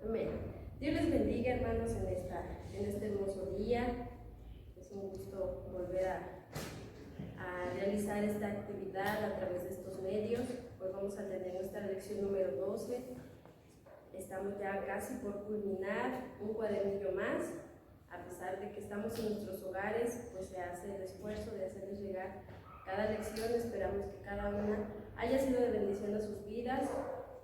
Amén. Dios les bendiga, hermanos, en este hermoso día. Es un gusto volver a realizar esta actividad a través de estos medios. Hoy vamos a tener nuestra lección número 12. Estamos ya casi por culminar un cuadernillo más. A pesar de que estamos en nuestros hogares, pues se hace el esfuerzo de hacerles llegar cada lección. Esperamos que cada una haya sido de bendición a sus vidas,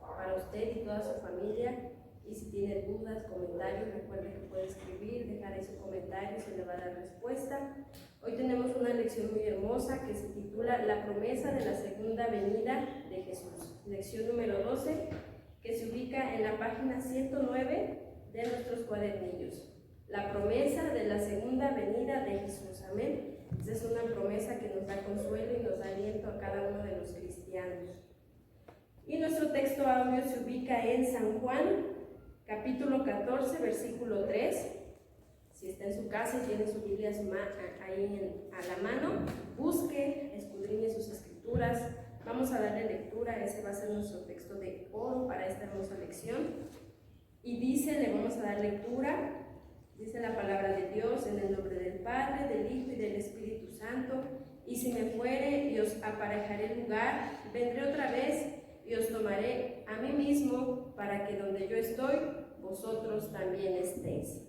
para usted y toda su familia. Y si tiene dudas, comentarios, recuerde que puede escribir, dejar ahí su comentario, se le va a dar respuesta. Hoy tenemos una lección muy hermosa que se titula La promesa de la segunda venida de Jesús. Lección número 12, que se ubica en la página 109 de nuestros cuadernillos. La promesa de la segunda venida de Jesús. Amén. Esa es una promesa que nos da consuelo y nos da aliento a cada uno de los cristianos. Y nuestro texto audio se ubica en San Juan, capítulo 14, versículo 3. Si está en su casa y tiene su Biblia ahí a la mano, busque, escudriñe sus escrituras. Vamos a darle lectura. Ese va a ser nuestro texto de oro para esta hermosa lección. Y dice, le vamos a dar lectura. Dice la palabra de Dios: en el nombre del Padre, del Hijo y del Espíritu Santo. Y si me fuere y os aparejaré lugar, vendré otra vez y os tomaré a mí mismo, para que donde yo estoy, vosotros también estéis.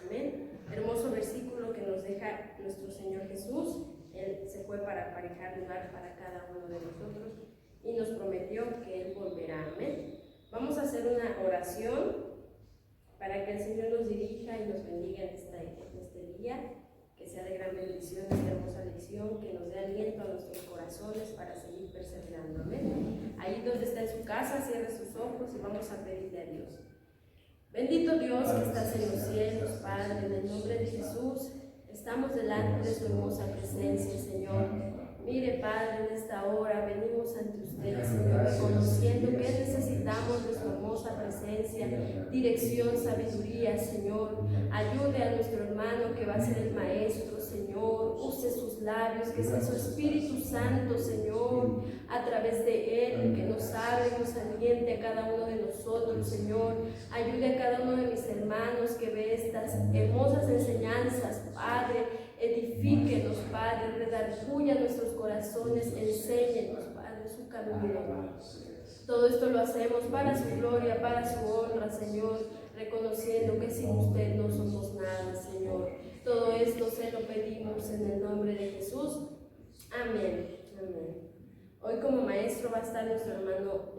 Amén. Hermoso versículo que nos deja nuestro Señor Jesús. Él se fue para aparejar lugar para cada uno de nosotros y nos prometió que Él volverá. Amén. Vamos a hacer una oración para que el Señor nos dirija y nos bendiga en este día, que sea de gran bendición esta hermosa lección, que nos dé aliento a nuestros corazones para seguir perseverando. Amén. Ahí donde está en su casa, cierre sus ojos y vamos a pedirle a Dios. Bendito Dios que estás en los cielos, Padre, en el nombre de Jesús, estamos delante de su hermosa presencia, Señor. Mire, Padre, en esta hora venimos ante usted, Señor, reconociendo que necesitamos de su hermosa presencia, dirección, sabiduría, Señor. Ayude a nuestro hermano que va a ser el maestro, Señor. Use sus labios, que sea su Espíritu Santo, Señor, a través de él, que nos hable, nos aliente a cada uno de nosotros, Señor. Ayude a cada uno de mis hermanos que ve estas hermosas enseñanzas, Padre. Edifíquenos, Padre, redarguya nuestros corazones, enséñenos, Padre, su camino. Todo esto lo hacemos para su gloria, para su honra, Señor, reconociendo que sin usted no somos nada, Señor. Todo esto se lo pedimos en el nombre de Jesús. Amén. Amén. Hoy como maestro va a estar nuestro hermano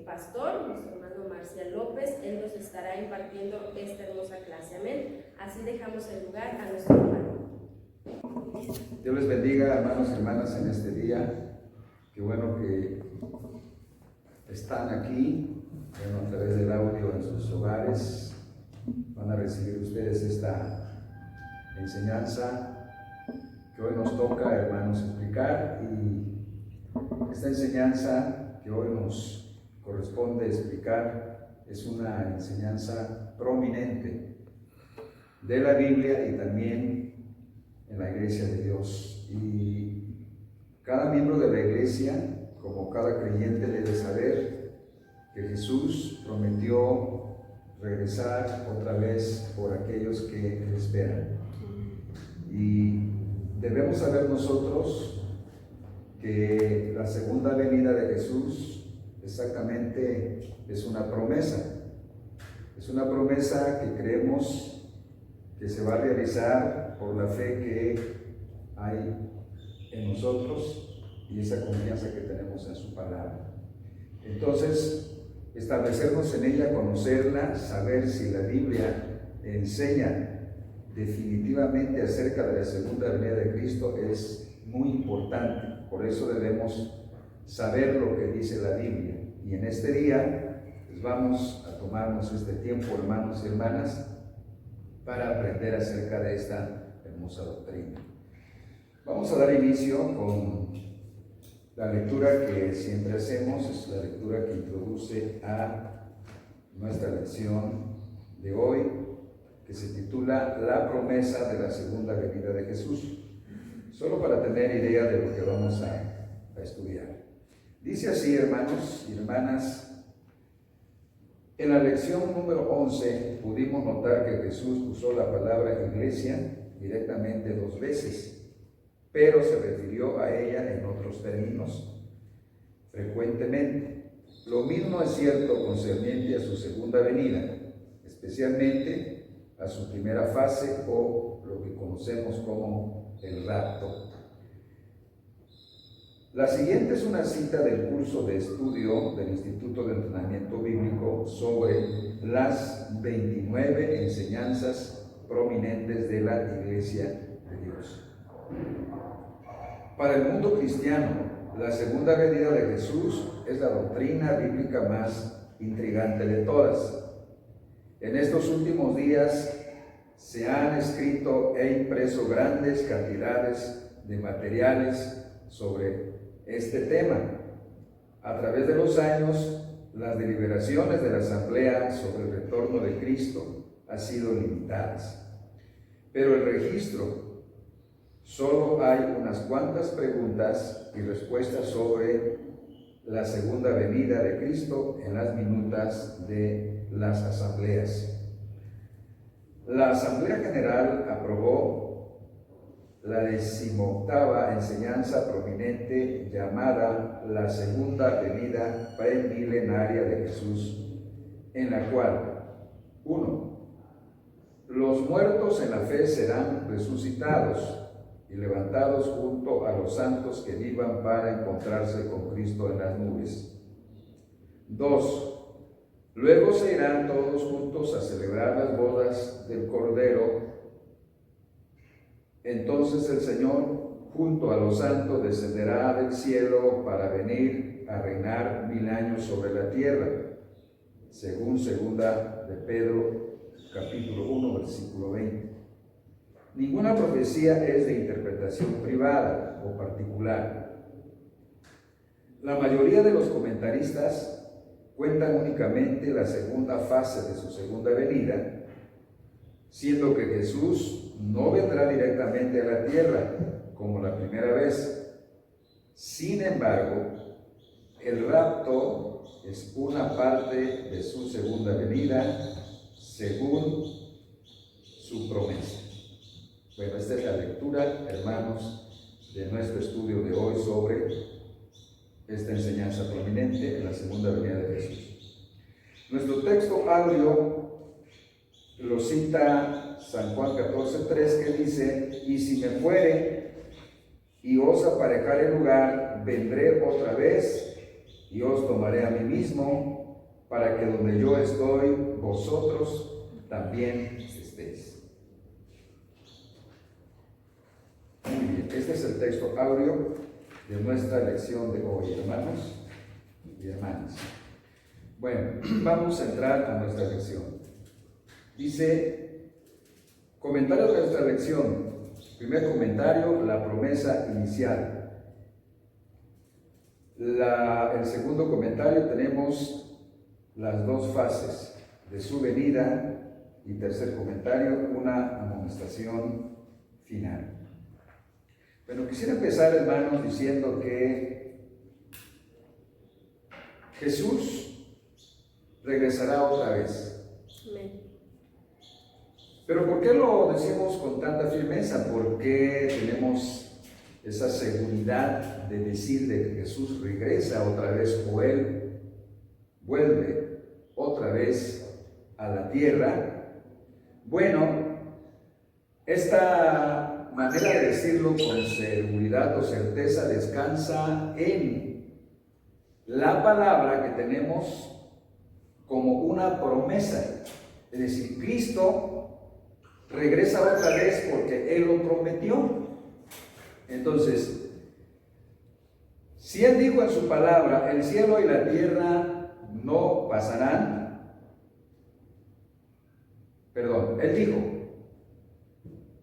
pastor, nuestro hermano Marcial López. Él nos estará impartiendo esta hermosa clase. Amén. Así dejamos el lugar a nuestro hermano. Dios les bendiga, hermanos y hermanas, en este día. Qué bueno que están aquí, bueno, a través del audio en sus hogares. Van a recibir ustedes esta enseñanza que hoy nos toca, hermanos, explicar. Y esta enseñanza que hoy nos corresponde explicar es una enseñanza prominente de la Biblia y también en la iglesia de Dios. Y cada miembro de la iglesia, como cada creyente, debe saber que Jesús prometió regresar otra vez por aquellos que le esperan. Y debemos saber nosotros que la segunda venida de Jesús exactamente es una promesa. Es una promesa que creemos que se va a realizar por la fe que hay en nosotros y esa confianza que tenemos en su palabra. Entonces, establecernos en ella, conocerla, saber si la Biblia enseña definitivamente acerca de la segunda venida de Cristo es muy importante. Por eso debemos saber lo que dice la Biblia. Y en este día, pues vamos a tomarnos este tiempo, hermanos y hermanas, para aprender acerca de esta hermosa doctrina. Vamos a dar inicio con la lectura que siempre hacemos, es la lectura que introduce a nuestra lección de hoy, que se titula La promesa de la segunda venida de Jesús, solo para tener idea de lo que vamos a estudiar. Dice así, hermanos y hermanas: En la lección número 11 pudimos notar que Jesús usó la palabra iglesia directamente 2 veces, pero se refirió a ella en otros términos frecuentemente. Lo mismo es cierto concerniente a su segunda venida, especialmente a su primera fase o lo que conocemos como el rapto. La siguiente es una cita del curso de estudio del Instituto de Entrenamiento Bíblico sobre las 29 enseñanzas prominentes de la Iglesia de Dios. Para el mundo cristiano, la segunda venida de Jesús es la doctrina bíblica más intrigante de todas. En estos últimos días se han escrito e impreso grandes cantidades de materiales sobre este tema. A través de los años, las deliberaciones de la Asamblea sobre el retorno de Cristo han sido limitadas. Pero el registro, solo hay unas cuantas preguntas y respuestas sobre la segunda venida de Cristo en las minutas de las asambleas. La Asamblea General aprobó la 18ª enseñanza prominente llamada la segunda venida premilenaria de Jesús, en la cual 1. Los muertos en la fe serán resucitados y levantados junto a los santos que vivan para encontrarse con Cristo en las nubes. 2. Luego se irán todos juntos a celebrar las bodas del Cordero. Entonces el Señor, junto a los santos, descenderá del cielo para venir a reinar 1000 años sobre la tierra, según segunda de Pedro, capítulo 1, versículo 20. Ninguna profecía es de interpretación privada o particular. La mayoría de los comentaristas cuentan únicamente la segunda fase de su segunda venida, siendo que Jesús no vendrá directamente a la tierra como la primera vez. Sin embargo, el rapto es una parte de su segunda venida según su promesa. Bueno, esta es la lectura, hermanos, de nuestro estudio de hoy sobre esta enseñanza prominente en la segunda venida de Jesús. Nuestro texto áureo lo cita San Juan 14:3, que dice: y si me fuere y os aparejare lugar, vendré otra vez y os tomaré a mí mismo, para que donde yo estoy, vosotros también estéis. Muy bien, este es el texto áureo de nuestra lección de hoy, hermanos y hermanas. Bueno, vamos a entrar a nuestra lección. Dice, comentario de nuestra lección. Primer comentario, la promesa inicial. El segundo comentario, tenemos las 2 fases de su venida, y tercer comentario, una amonestación final. Bueno, quisiera empezar, hermanos, diciendo que Jesús regresará otra vez. Amén. Pero ¿por qué lo decimos con tanta firmeza? ¿Por qué tenemos esa seguridad de decir de que Jesús regresa otra vez, o Él vuelve otra vez a la tierra? Bueno, esta manera de decirlo con seguridad o certeza descansa en la palabra que tenemos como una promesa. Es decir, Cristo regresa otra vez porque Él lo prometió. Entonces, si Él dijo en su palabra, el cielo y la tierra no pasarán, Él dijo,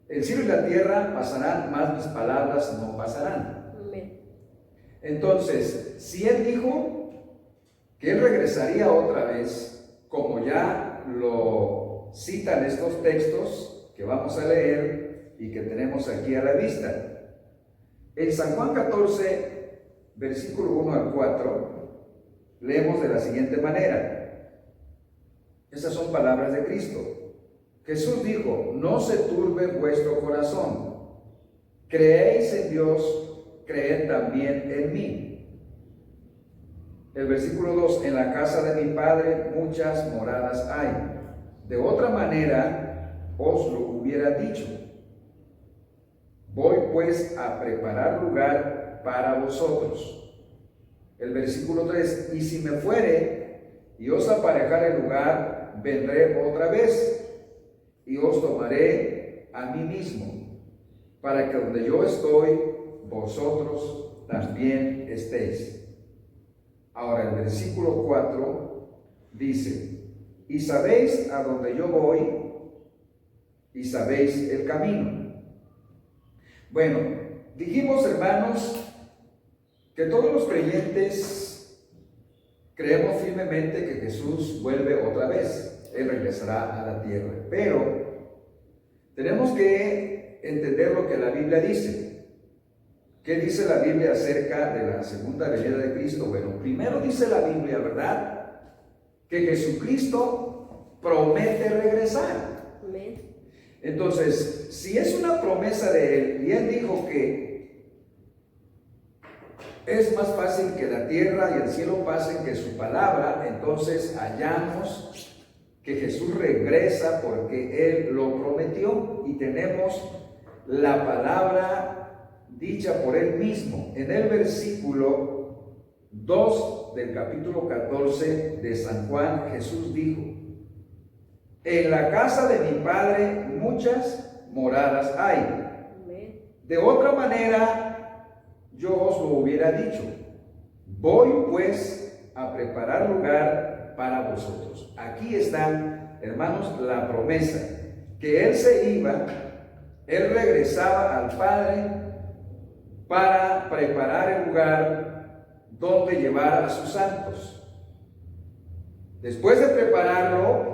el cielo y la tierra pasarán, mas mis palabras no pasarán. Amén. Entonces, si Él dijo que Él regresaría otra vez, como ya lo citan estos textos que vamos a leer y que tenemos aquí a la vista. En San Juan 14, versículo 1 al 4, leemos de la siguiente manera: Esas son palabras de Cristo. Jesús dijo: no se turbe vuestro corazón. Creéis en Dios, creed también en mí. El versículo 2: en la casa de mi Padre muchas moradas hay. De otra manera os lo hubiera dicho. Voy pues a preparar lugar para vosotros. El versículo 3: y si me fuere y os aparejare lugar, vendré otra vez y os tomaré a mí mismo, para que donde yo estoy, vosotros también estéis. Ahora el versículo 4 dice: y sabéis a dónde yo voy, y sabéis el camino. Bueno, dijimos, hermanos, que todos los creyentes creemos firmemente que Jesús vuelve otra vez. Él regresará a la tierra. Pero tenemos que entender lo que la Biblia dice. ¿Qué dice la Biblia acerca de la segunda venida de Cristo? Bueno, primero dice la Biblia, ¿verdad?, que Jesucristo promete regresar. Amén. Entonces, si es una promesa de Él, y Él dijo que es más fácil que la tierra y el cielo pasen que su palabra, entonces hallamos que Jesús regresa porque Él lo prometió, y tenemos la palabra dicha por Él mismo. En el versículo 2 del capítulo 14 de San Juan, Jesús dijo: en la casa de mi Padre muchas moradas hay. Amén. De otra manera yo os lo hubiera dicho. Voy pues a preparar lugar para vosotros. Aquí está, hermanos, la promesa, que Él se iba, Él regresaba al Padre para preparar el lugar donde llevar a sus santos. Después de prepararlo,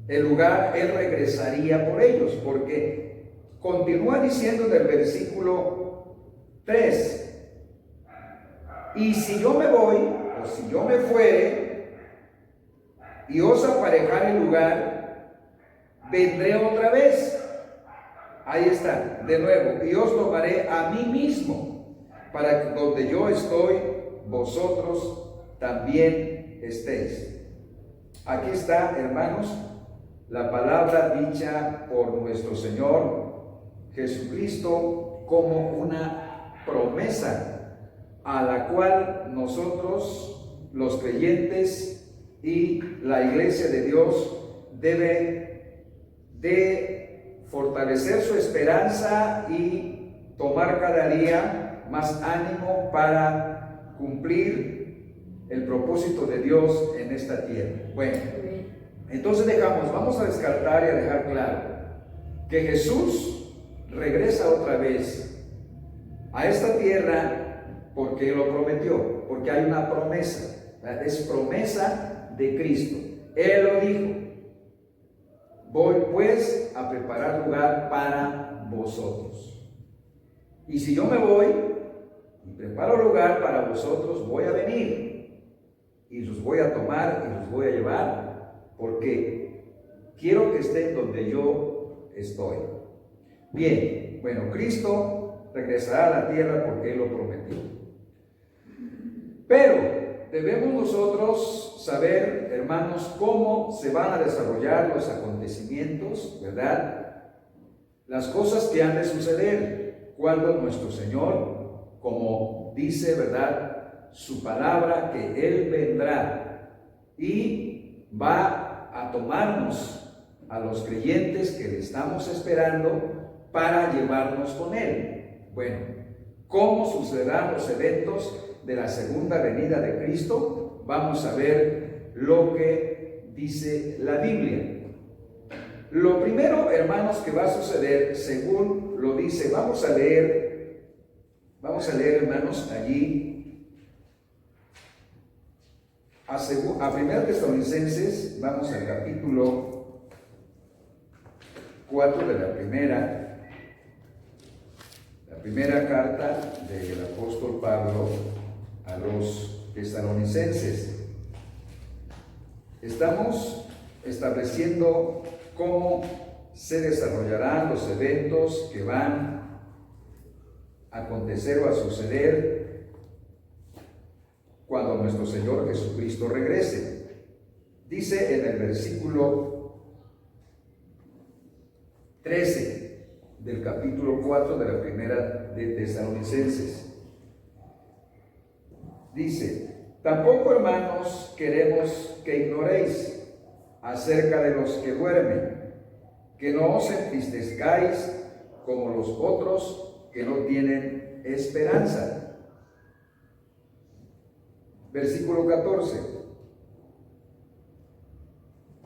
el lugar, Él regresaría por ellos, porque continúa diciendo en el versículo 3: y si yo me voy, o si yo me fuere, y os aparejare el lugar, vendré otra vez. Ahí está, de nuevo: y os tomaré a mí mismo, para que donde yo estoy, vosotros también estéis. Aquí está, hermanos, la palabra dicha por nuestro Señor Jesucristo como una promesa a la cual nosotros, los creyentes y la iglesia de Dios, debe de fortalecer su esperanza y tomar cada día más ánimo para cumplir el propósito de Dios en esta tierra. Bueno, entonces vamos a descartar y a dejar claro que Jesús regresa otra vez a esta tierra porque lo prometió, porque hay una promesa, es promesa de Cristo. Él lo dijo: voy pues a preparar lugar para vosotros. Y si yo me voy y preparo lugar para vosotros, voy a venir y los voy a tomar y los voy a llevar, porque quiero que estén donde yo estoy. Bien, bueno, Cristo regresará a la tierra porque Él lo prometió. Pero debemos nosotros saber, hermanos, cómo se van a desarrollar los acontecimientos, ¿verdad? Las cosas que han de suceder cuando nuestro Señor, como dice, ¿verdad?, su palabra, que Él vendrá y va a tomarnos a los creyentes que le estamos esperando para llevarnos con Él. Bueno, ¿cómo sucederán los eventos de la segunda venida de Cristo? Vamos a ver lo que dice la Biblia. Lo primero, hermanos, que va a suceder, según lo dice, vamos a leer, hermanos, allí a 1 Tesalonicenses, vamos al capítulo 4 de la primera carta del apóstol Pablo a los tesalonicenses. Estamos estableciendo cómo se desarrollarán los eventos que van a acontecer o a suceder cuando nuestro Señor Jesucristo regrese. Dice en el versículo 13 del capítulo 4 de la primera de Tesalonicenses. Dice: tampoco, hermanos, queremos que ignoréis acerca de los que duermen, que no os entristezcáis como los otros que no tienen esperanza. Versículo 14.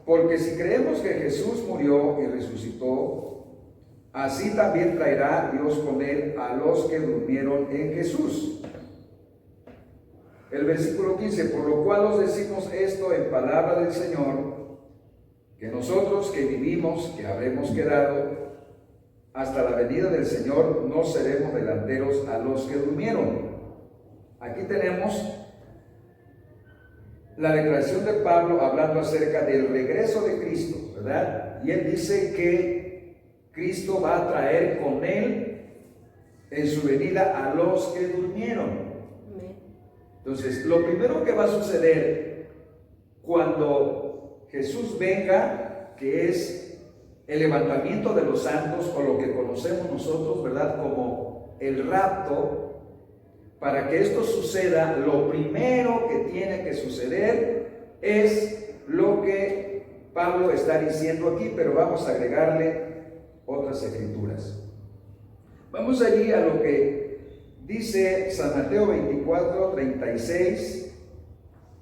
Porque si creemos que Jesús murió y resucitó, así también traerá Dios con él a los que durmieron en Jesús. El versículo 15. Por lo cual os decimos esto en palabra del Señor, que nosotros que vivimos, que habremos quedado hasta la venida del Señor, no seremos delanteros a los que durmieron. Aquí tenemos la declaración de Pablo hablando acerca del regreso de Cristo, ¿verdad? Y él dice que Cristo va a traer con él en su venida a los que durmieron. Entonces, lo primero que va a suceder cuando Jesús venga, que es el levantamiento de los santos, o lo que conocemos nosotros, ¿verdad?, como el rapto. Para que esto suceda, lo primero que tiene que suceder es lo que Pablo está diciendo aquí, pero vamos a agregarle otras escrituras. Vamos allí a lo que dice San Mateo 24, 36.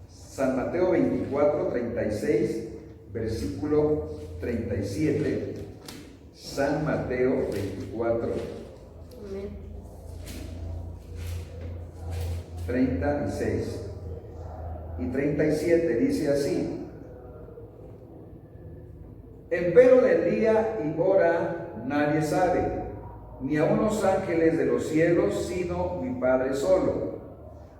San Mateo 24, 36, versículo 37. San Mateo 24. Amén. 36 y 37 dice así: empero del día y hora nadie sabe, ni aun los ángeles de los cielos, sino mi Padre solo.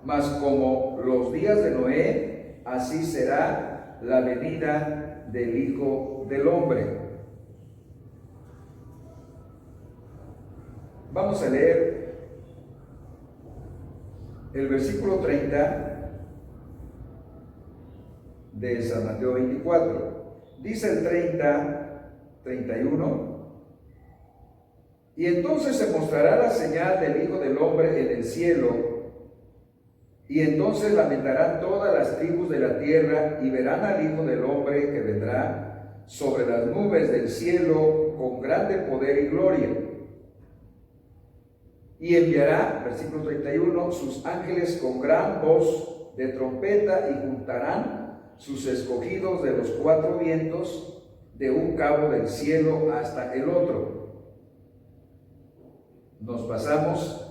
Mas como los días de Noé, así será la venida del Hijo del Hombre. Vamos a leer el versículo 30 de San Mateo 24. Dice el 31: y entonces se mostrará la señal del Hijo del Hombre en el cielo, y entonces lamentarán todas las tribus de la tierra, y verán al Hijo del Hombre que vendrá sobre las nubes del cielo con grande poder y gloria. Y enviará, versículo 31, sus ángeles con gran voz de trompeta, y juntarán sus escogidos de los cuatro vientos, de un cabo del cielo hasta el otro. Nos pasamos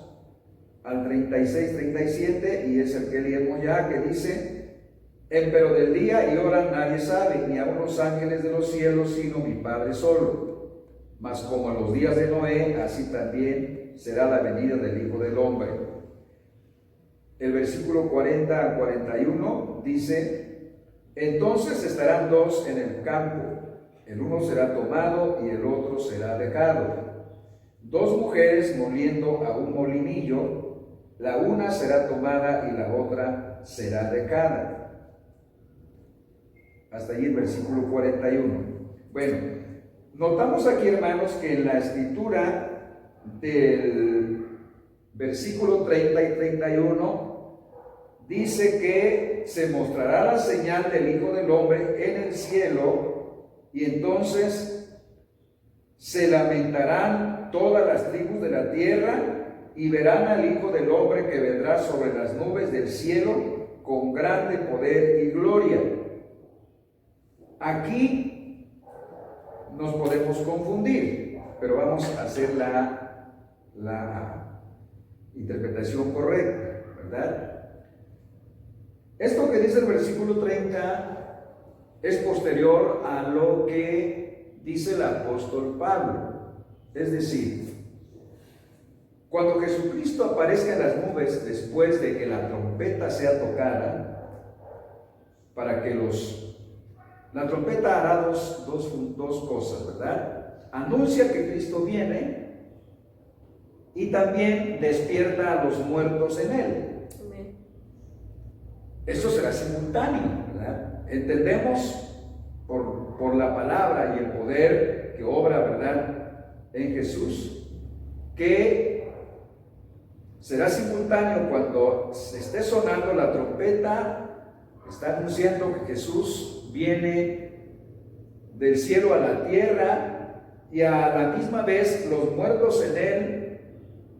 al 36, 37, y es el que leemos ya, que dice: empero del día y hora nadie sabe, ni aun los ángeles de los cielos, sino mi Padre solo. Mas como en los días de Noé, así también será la venida del Hijo del Hombre. El versículo 40 al 41 dice: entonces estarán dos en el campo, el uno será tomado y el otro será dejado. Dos mujeres moliendo a un molinillo, la una será tomada y la otra será dejada. Hasta ahí el versículo 41. Bueno, notamos aquí, hermanos, que en la escritura del versículo 30 y 31 dice que se mostrará la señal del Hijo del Hombre en el cielo, y entonces se lamentarán todas las tribus de la tierra, y verán al Hijo del Hombre que vendrá sobre las nubes del cielo con grande poder y gloria. Aquí nos podemos confundir, pero vamos a hacer la interpretación correcta, ¿verdad? Esto que dice el versículo 30 es posterior a lo que dice el apóstol Pablo. Es decir, cuando Jesucristo aparezca en las nubes después de que la trompeta sea tocada, para que los La trompeta hará dos cosas, ¿verdad? Anuncia que Cristo viene y también despierta a los muertos en Él. Amén. Esto será simultáneo, ¿verdad? Entendemos por la palabra y el poder que obra, ¿verdad?, en Jesús, que será simultáneo cuando esté sonando la trompeta, está anunciando que Jesús viene del cielo a la tierra, y a la misma vez los muertos en Él,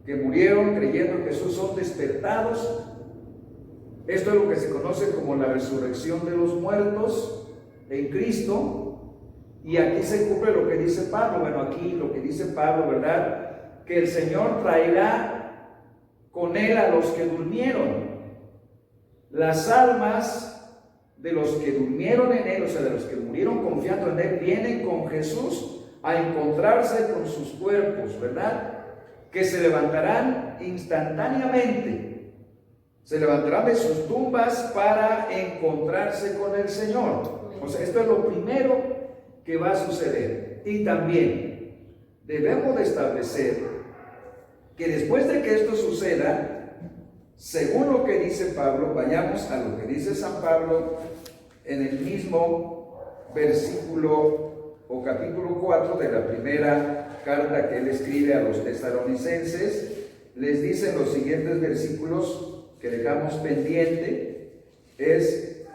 que murieron creyendo en Jesús, son despertados. Esto es lo que se conoce como la resurrección de los muertos en Cristo. Y aquí se cumple lo que dice Pablo. Bueno, aquí lo que dice Pablo, ¿verdad? Que el Señor traerá con Él a los que durmieron. Las almas de los que durmieron en Él, o sea, de los que murieron confiando en Él, vienen con Jesús a encontrarse con sus cuerpos, ¿verdad? Que se levantarán instantáneamente. Se levantarán de sus tumbas para encontrarse con el Señor. O sea, esto es lo primero que va a suceder. Y también debemos de establecer que después de que esto suceda, según lo que dice Pablo, vayamos a lo que dice San Pablo en el mismo versículo o capítulo 4 de la primera carta que él escribe a los tesalonicenses. Les dice en los siguientes versículos que dejamos pendiente, es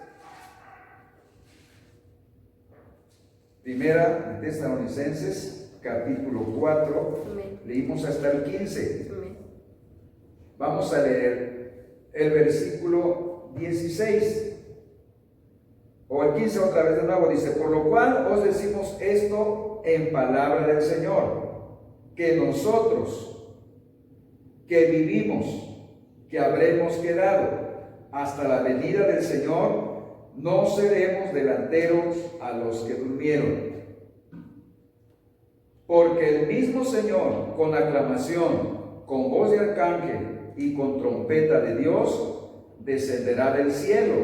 primera de Tesalonicenses capítulo 4. Amén. Leímos hasta el 15. Amén. Vamos a leer el versículo 16 o el 15 otra vez de nuevo. Dice: por lo cual os decimos esto en palabra del Señor, que nosotros que vivimos, que habremos quedado hasta la venida del Señor, no seremos delanteros a los que durmieron. Porque el mismo Señor, con aclamación, con voz de arcángel y con trompeta de Dios, descenderá del cielo,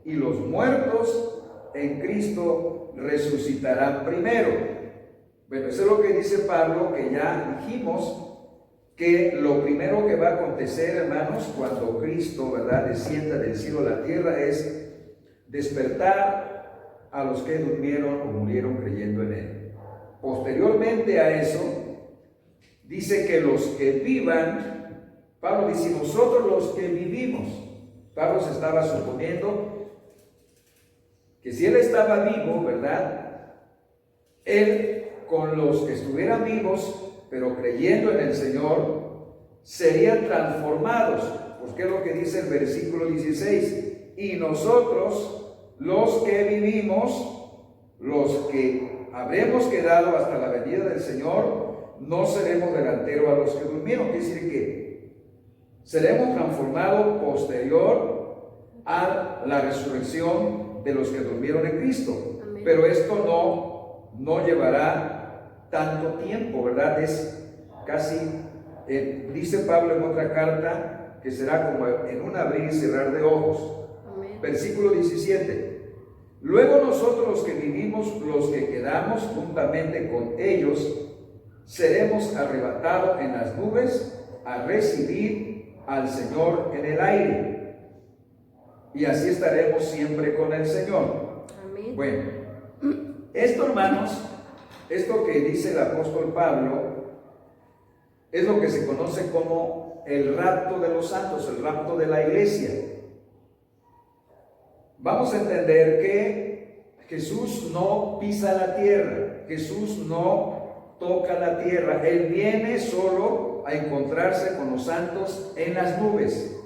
y los muertos en Cristo resucitarán primero. Bueno, eso es lo que dice Pablo, que ya dijimos que lo primero que va a acontecer, hermanos, cuando Cristo, ¿verdad?, descienda del cielo a la tierra, es despertar a los que durmieron o murieron creyendo en Él. Posteriormente a eso, dice que los que vivan, Pablo dice, nosotros los que vivimos. Pablo se estaba suponiendo que si él estaba vivo, ¿verdad?, él con los que estuvieran vivos, pero creyendo en el Señor, serían transformados. Porque es lo que dice el versículo 16. Y nosotros, los que vivimos, los que habremos quedado hasta la venida del Señor, no seremos delanteros a los que durmieron. Quiere decir que seremos transformados posterior a la resurrección de los que durmieron en Cristo. Amén. Pero esto no llevará tanto tiempo, ¿verdad? Es casi, dice Pablo en otra carta, que será como en un abrir y cerrar de ojos. Amén. Versículo 17. Luego nosotros los que vivimos, los que quedamos juntamente con ellos, seremos arrebatados en las nubes a recibir al Señor en el aire. Y así estaremos siempre con el Señor. Amén. Bueno, esto, hermanos, esto que dice el apóstol Pablo es lo que se conoce como el rapto de los santos, el rapto de la iglesia. Vamos a entender que Jesús no pisa la tierra, Jesús no toca la tierra, Él viene solo a encontrarse con los santos en las nubes.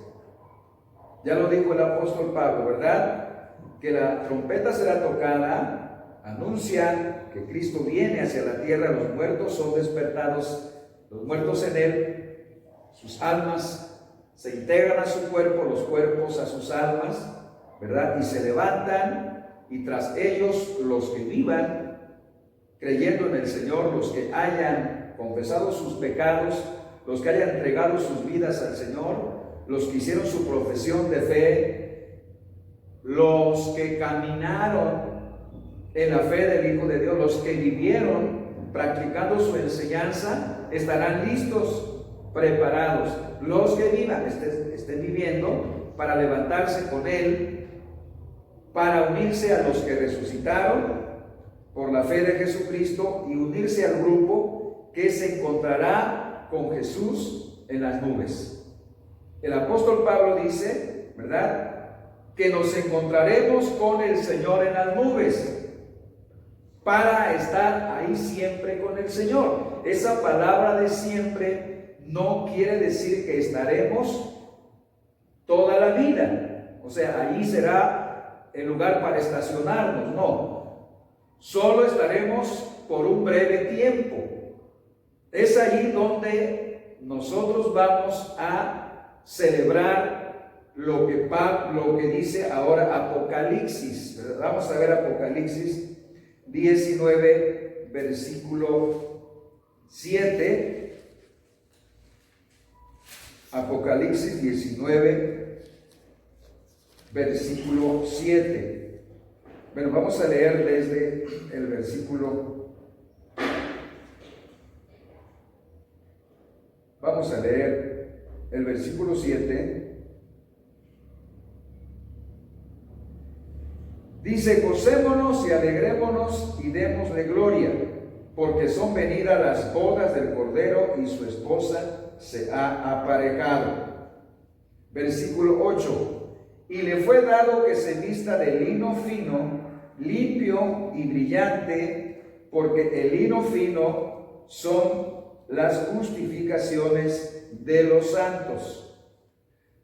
Ya lo dijo el apóstol Pablo, ¿verdad? Que la trompeta será tocada, anuncia que Cristo viene hacia la tierra, los muertos son despertados, los muertos en Él, sus almas se integran a su cuerpo, los cuerpos a sus almas, ¿verdad? Y se levantan, y tras ellos los que vivan creyendo en el Señor, los que hayan confesado sus pecados, los que hayan entregado sus vidas al Señor, los que hicieron su profesión de fe, los que caminaron en la fe del Hijo de Dios. Los que vivieron practicando su enseñanza estarán listos, preparados. Los que vivan, estén viviendo para levantarse con Él, para unirse a los que resucitaron por la fe de Jesucristo y unirse al grupo que se encontrará con Jesús en las nubes. El apóstol Pablo dice, ¿verdad?, que nos encontraremos con el Señor en las nubes para estar ahí siempre con el Señor. Esa palabra de siempre no quiere decir que estaremos toda la vida. O sea, allí será el lugar para estacionarnos. No, solo estaremos por un breve tiempo. Es allí donde nosotros vamos a celebrar lo que dice ahora Apocalipsis. Vamos a ver Apocalipsis 19, versículo 7. Apocalipsis 19, versículo 7. Bueno, vamos a leer desde el versículo. Vamos a leer el versículo 7. Dice: gocémonos y alegrémonos y démosle gloria, porque son venidas las bodas del Cordero y su esposa se ha aparejado. Versículo 8. Y le fue dado que se vista de lino fino, limpio y brillante, porque el lino fino son las justificaciones de los santos.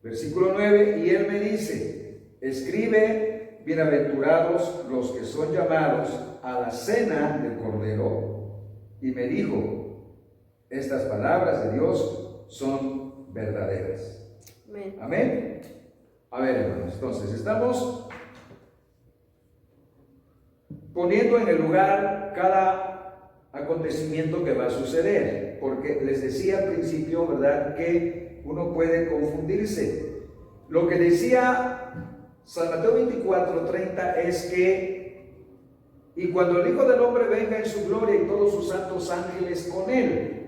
Versículo 9. Y él me dice: escribe: bienaventurados los que son llamados a la cena del Cordero. Y me dijo: estas palabras de Dios son verdaderas. Amén. Amén. A ver, hermanos, entonces estamos poniendo en el lugar cada acontecimiento que va a suceder, porque les decía al principio, ¿verdad?, que uno puede confundirse. Lo que decía San Mateo 24:30 es que: y cuando el Hijo del Hombre venga en su gloria y todos sus santos ángeles con él,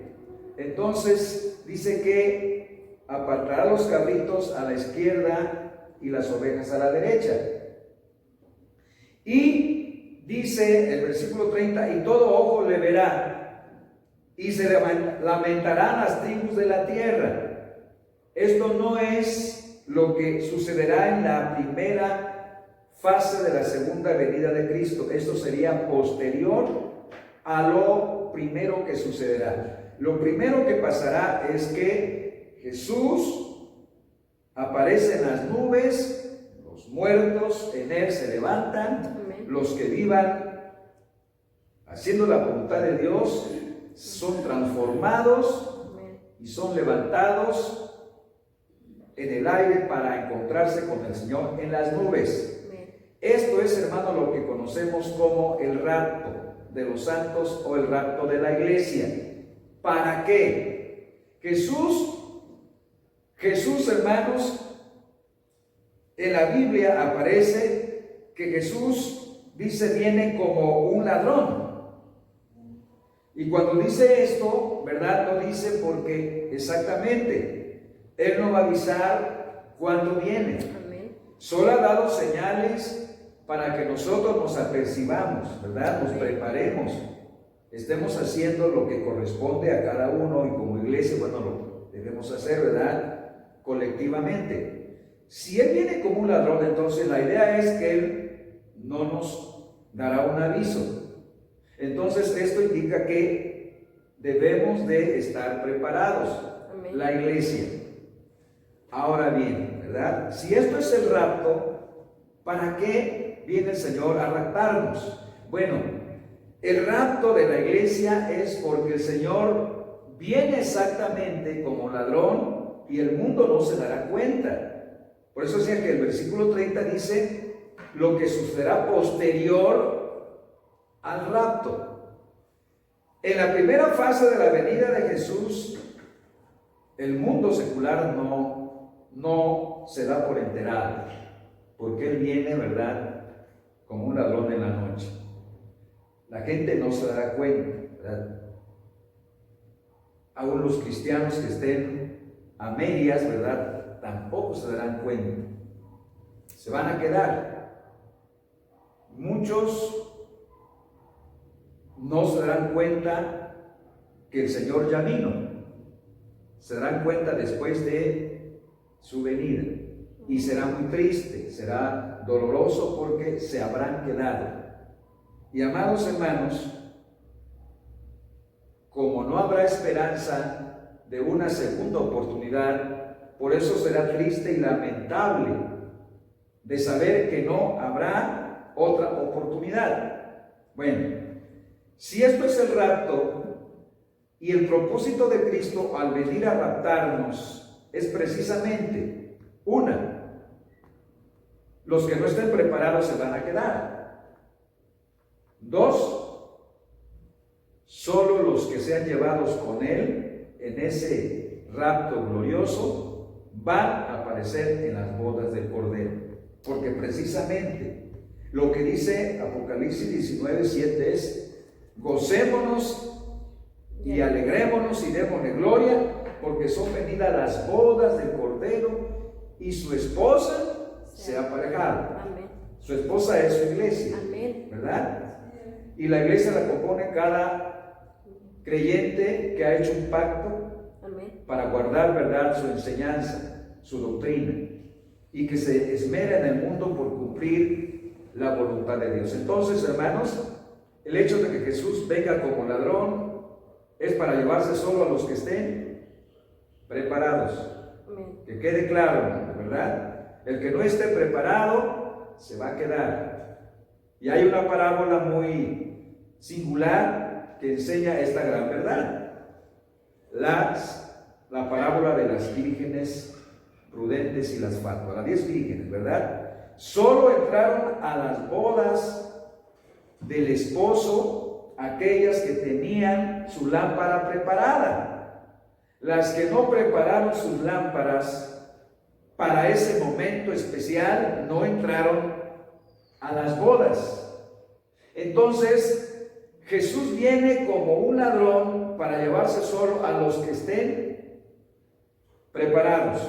entonces dice que apartará los cabritos a la izquierda y las ovejas a la derecha. Y dice el versículo 30: y todo ojo le verá, y se lamentarán las tribus de la tierra. Esto no es lo que sucederá en la primera fase de la segunda venida de Cristo. Esto sería posterior a lo primero que sucederá. Lo primero que pasará es que Jesús aparece en las nubes, los muertos en él se levantan. Amén. Los que vivan haciendo la voluntad de Dios son transformados. Amén. Y son levantados en el aire para encontrarse con el Señor en las nubes. Amén. Esto es, hermano, lo que conocemos como el rapto de los santos o el rapto de la iglesia. ¿Para qué? Jesús, hermanos, en la Biblia aparece que Jesús dice viene como un ladrón. Y cuando dice esto, ¿verdad?, lo dice porque exactamente Él no va a avisar cuándo viene. Amén. Solo ha dado señales para que nosotros nos apercibamos, ¿verdad?, nos preparemos, estemos haciendo lo que corresponde a cada uno, y como iglesia, bueno, lo debemos hacer, ¿verdad?, colectivamente. Si Él viene como un ladrón, entonces la idea es que Él no nos dará un aviso. Entonces esto indica que debemos de estar preparados. Amén. La iglesia. Ahora bien, ¿verdad?, si esto es el rapto, ¿para qué viene el Señor a raptarnos? Bueno, el rapto de la iglesia es porque el Señor viene exactamente como ladrón y el mundo no se dará cuenta. Por eso decía que el versículo 30 dice lo que sucederá posterior al rapto. En la primera fase de la venida de Jesús, el mundo secular no se da por enterado, porque Él viene, ¿verdad?, como un ladrón en la noche. la gente no se dará cuenta, ¿verdad? Aún los cristianos que estén a medias, ¿verdad?, tampoco se darán cuenta. Se van a quedar. Muchos no se darán cuenta que el Señor ya vino. Se darán cuenta después de su venida. Y será muy triste, será doloroso porque se habrán quedado. Y amados hermanos, como no habrá esperanza de una segunda oportunidad, por eso será triste y lamentable de saber que no habrá otra oportunidad. Bueno, si esto es el rapto y el propósito de Cristo al venir a raptarnos es precisamente los que no estén preparados se van a quedar. 2, solo los que sean llevados con Él en ese rapto glorioso van a aparecer en las bodas del Cordero. Porque precisamente lo que dice Apocalipsis 19:7 es: gocémonos y alegrémonos y démosle gloria, porque son venidas las bodas del Cordero y su esposa se ha aparejado. Amén. Su esposa es su iglesia. Amén. ¿Verdad? Y la iglesia la compone cada creyente que ha hecho un pacto. Amén. Para guardar, ¿verdad?, su enseñanza, su doctrina, y que se esmera en el mundo por cumplir la voluntad de Dios. Entonces, hermanos, el hecho de que Jesús venga como ladrón es para llevarse solo a los que estén preparados. Amén. Que quede claro, hermano, ¿verdad? El que no esté preparado se va a quedar. Y hay una parábola muy singular que enseña esta gran verdad. La parábola de las vírgenes prudentes y las fatuas, las 10 vírgenes, ¿verdad? Solo entraron a las bodas del esposo aquellas que tenían su lámpara preparada. Las que no prepararon sus lámparas para ese momento especial no entraron a las bodas. Entonces, Jesús viene como un ladrón para llevarse solo a los que estén preparados.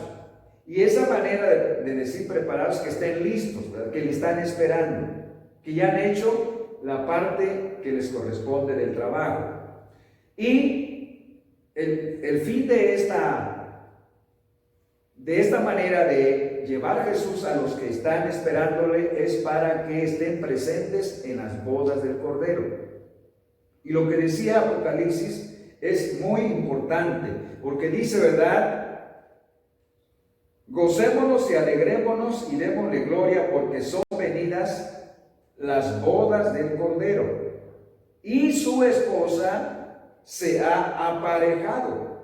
Y esa manera de decir preparados, que estén listos, ¿verdad?, que le están esperando, que ya han hecho la parte que les corresponde del trabajo. Y el fin de esta manera de llevar a Jesús a los que están esperándole es para que estén presentes en las bodas del Cordero. Y lo que decía Apocalipsis es muy importante, porque dice, ¿verdad?, gocémonos y alegrémonos y démosle gloria, porque son venidas las bodas del Cordero y su esposa se ha aparejado.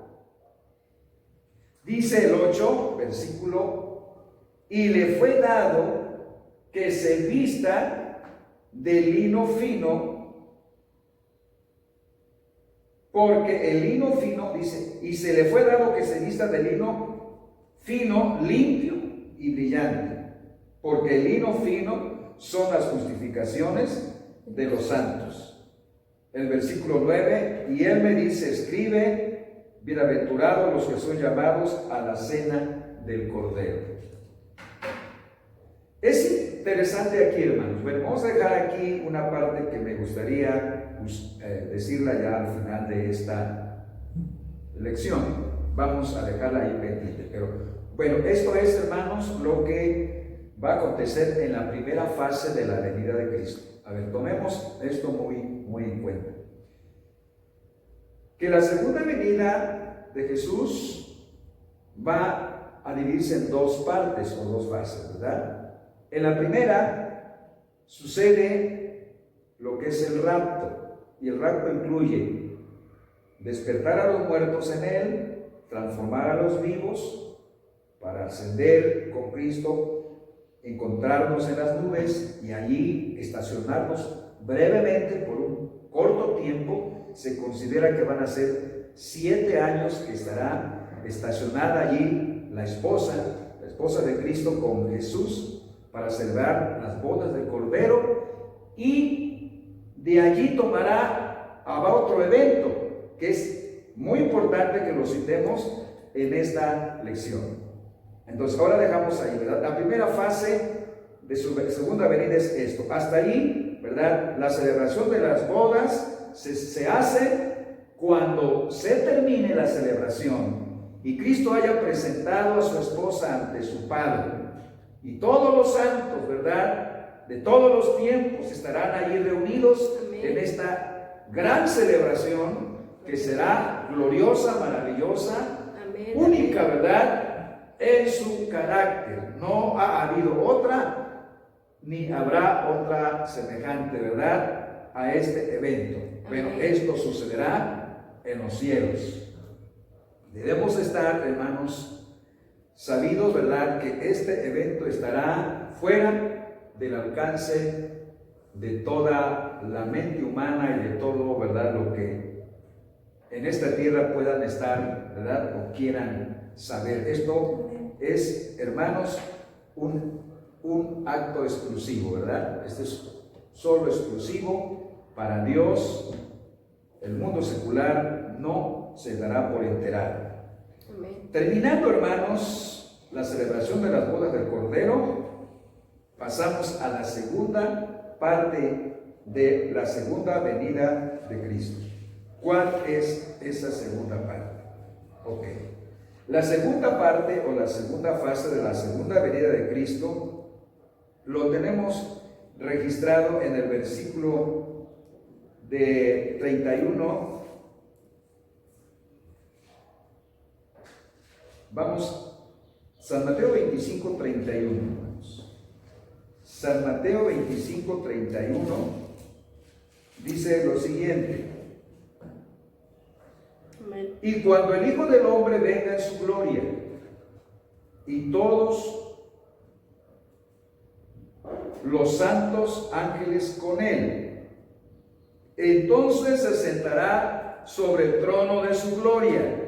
Dice el 8, versículo: y le fue dado que se vista de lino fino, porque el lino fino, dice, y se le fue dado que se vista de lino fino, limpio y brillante, porque el lino fino son las justificaciones de los santos. El versículo 9: y él me dice, escribe, bienaventurados los que son llamados a la cena del Cordero. Es interesante aquí, hermanos. Bueno, vamos a dejar aquí una parte que me gustaría decirla ya al final de esta lección. Vamos a dejarla ahí pendiente. Pero bueno, esto es, hermanos, lo que va a acontecer en la primera fase de la venida de Cristo. A ver, tomemos esto muy en cuenta. Que la segunda venida de Jesús va a dividirse en dos partes o dos fases, ¿verdad? En la primera sucede lo que es el rapto, y el rapto incluye despertar a los muertos en él, transformar a los vivos para ascender con Cristo, encontrarnos en las nubes y allí estacionarnos brevemente por un corto tiempo. Se considera que van a ser 7 años que estará estacionada allí la esposa de Cristo con Jesús para celebrar las bodas del Cordero, y de allí habrá otro evento que es muy importante que lo citemos en esta lección. Entonces ahora dejamos ahí, ¿verdad? La primera fase de su segunda venida es esto. Hasta ahí, ¿verdad? La celebración de las bodas se hace cuando se termine la celebración y Cristo haya presentado a su esposa ante su Padre. Y todos los santos, ¿verdad?, de todos los tiempos estarán allí reunidos. Amén. En esta gran celebración que será gloriosa, maravillosa, amén, única, ¿verdad?, en su carácter. No ha habido otra, ni habrá otra semejante, ¿verdad?, a este evento. Bueno, esto sucederá en los cielos. Debemos estar, hermanos, sabidos, ¿verdad?, que este evento estará fuera del alcance de toda la mente humana y de todo, ¿verdad?, lo que en esta tierra puedan estar, ¿verdad?, o quieran saber. Esto es, hermanos, un acto exclusivo, ¿verdad? Este es solo exclusivo para Dios. El mundo secular no se dará por enterado. Amén. Terminando, hermanos, la celebración de las bodas del Cordero, pasamos a la segunda parte de la segunda venida de Cristo. ¿Cuál es esa segunda parte? Ok. La segunda parte o la segunda fase de la segunda venida de Cristo lo tenemos registrado en el versículo de 31. Vamos, San Mateo 25, 31. San Mateo 25, 31 dice lo siguiente. Amén. Y cuando el Hijo del Hombre venga en su gloria y todos los santos ángeles con él, entonces se sentará sobre el trono de su gloria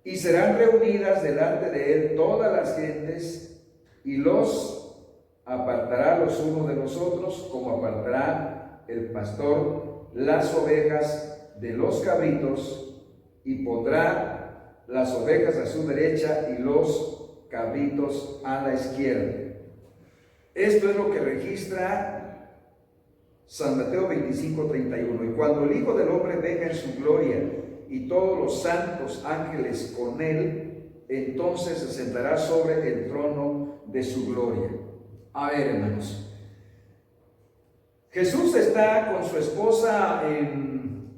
y serán reunidas delante de él todas las gentes y los apartará los unos de los otros, como apartará el pastor las ovejas de los cabritos, y pondrá las ovejas a su derecha y los cabritos a la izquierda. Esto es lo que registra San Mateo 25, 31. Y cuando el Hijo del Hombre venga en su gloria y todos los santos ángeles con él, entonces se sentará sobre el trono de su gloria. A ver, hermanos, Jesús está con su esposa en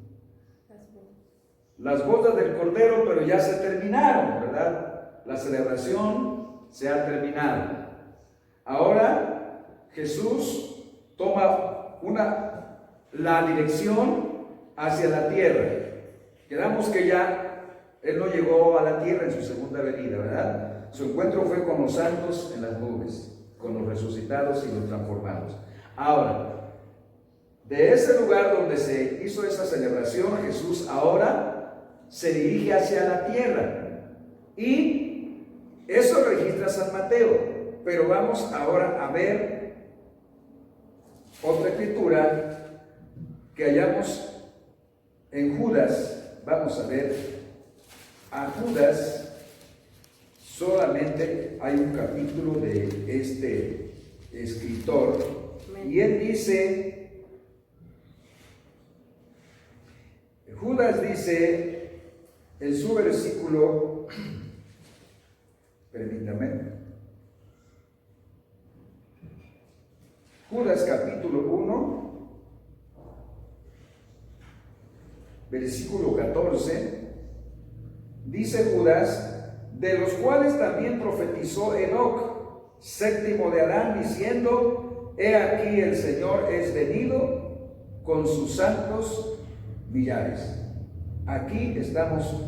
las bodas del Cordero, pero ya se terminaron, ¿verdad? La celebración se ha terminado. Ahora Jesús toma la dirección hacia la tierra. Quedamos que ya Él no llegó a la tierra en su segunda venida, ¿verdad? Su encuentro fue con los santos en las nubes, con los resucitados y los transformados. Ahora, de ese lugar donde se hizo esa celebración, Jesús ahora se dirige hacia la tierra. Y eso registra San Mateo. Pero vamos ahora a ver otra escritura que hallamos en Judas. Vamos a ver a Judas. Solamente hay un capítulo de este escritor. Y él dice, Judas dice en su versículo, permítame, Judas capítulo 1, versículo 14, dice Judas, de los cuales también profetizó Enoc, séptimo de Adán, diciendo, he aquí el Señor es venido con sus santos millares. Aquí estamos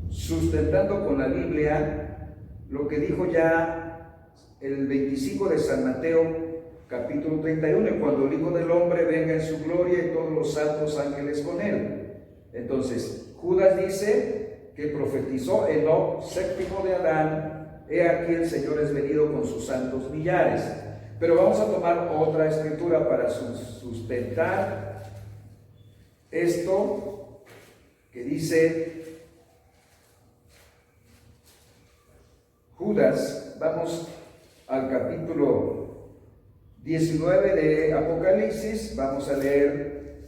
sustentando con la Biblia lo que dijo ya el 25 de San Mateo capítulo 31, y cuando el Hijo del Hombre venga en su gloria y todos los santos ángeles con él. Entonces Judas dice que profetizó Enoc, séptimo de Adán, he aquí el Señor es venido con sus santos millares. Pero vamos a tomar otra escritura para sustentar esto que dice Judas. Vamos al capítulo 19 de Apocalipsis. Vamos a leer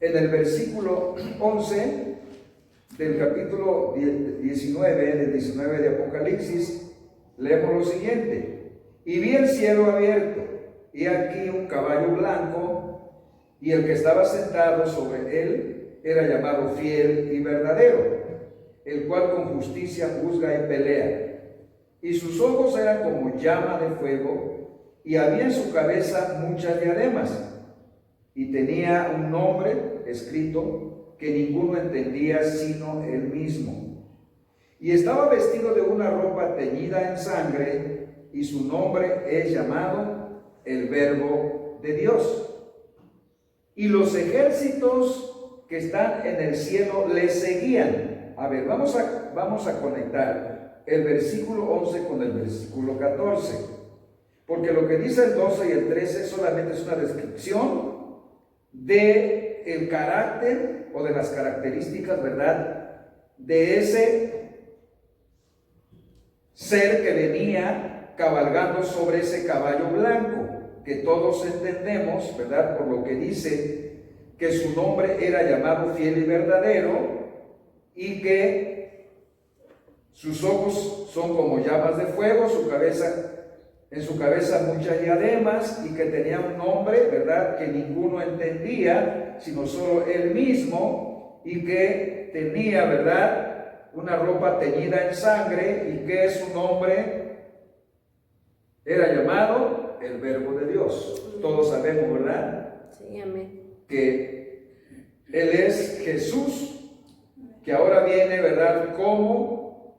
en el versículo 11 del capítulo 19 de Apocalipsis. Leemos lo siguiente: y vi el cielo abierto, y aquí un caballo blanco, y el que estaba sentado sobre él era llamado Fiel y Verdadero, el cual con justicia juzga y pelea. Y sus ojos eran como llama de fuego, y había en su cabeza muchas diademas, y tenía un nombre escrito que ninguno entendía sino él mismo. Y estaba vestido de una ropa teñida en sangre, y su nombre es llamado el Verbo de Dios. Y los ejércitos que están en el cielo le seguían. A ver, vamos a conectar el versículo 11 con el versículo 14, porque lo que dice el 12 y el 13 solamente es una descripción de el carácter o de las características, ¿verdad?, de ese ser que venía cabalgando sobre ese caballo blanco, que todos entendemos, ¿verdad?, por lo que dice que su nombre era llamado Fiel y Verdadero, y que sus ojos son como llamas de fuego, en su cabeza muchas diademas, y que tenía un nombre, ¿verdad?, que ninguno entendía, sino solo él mismo, y que tenía, ¿verdad?, una ropa teñida en sangre, y que su nombre era llamado el Verbo de Dios. Todos sabemos, ¿verdad?, Sí, amén, que Él es Jesús, que ahora viene, ¿verdad?, como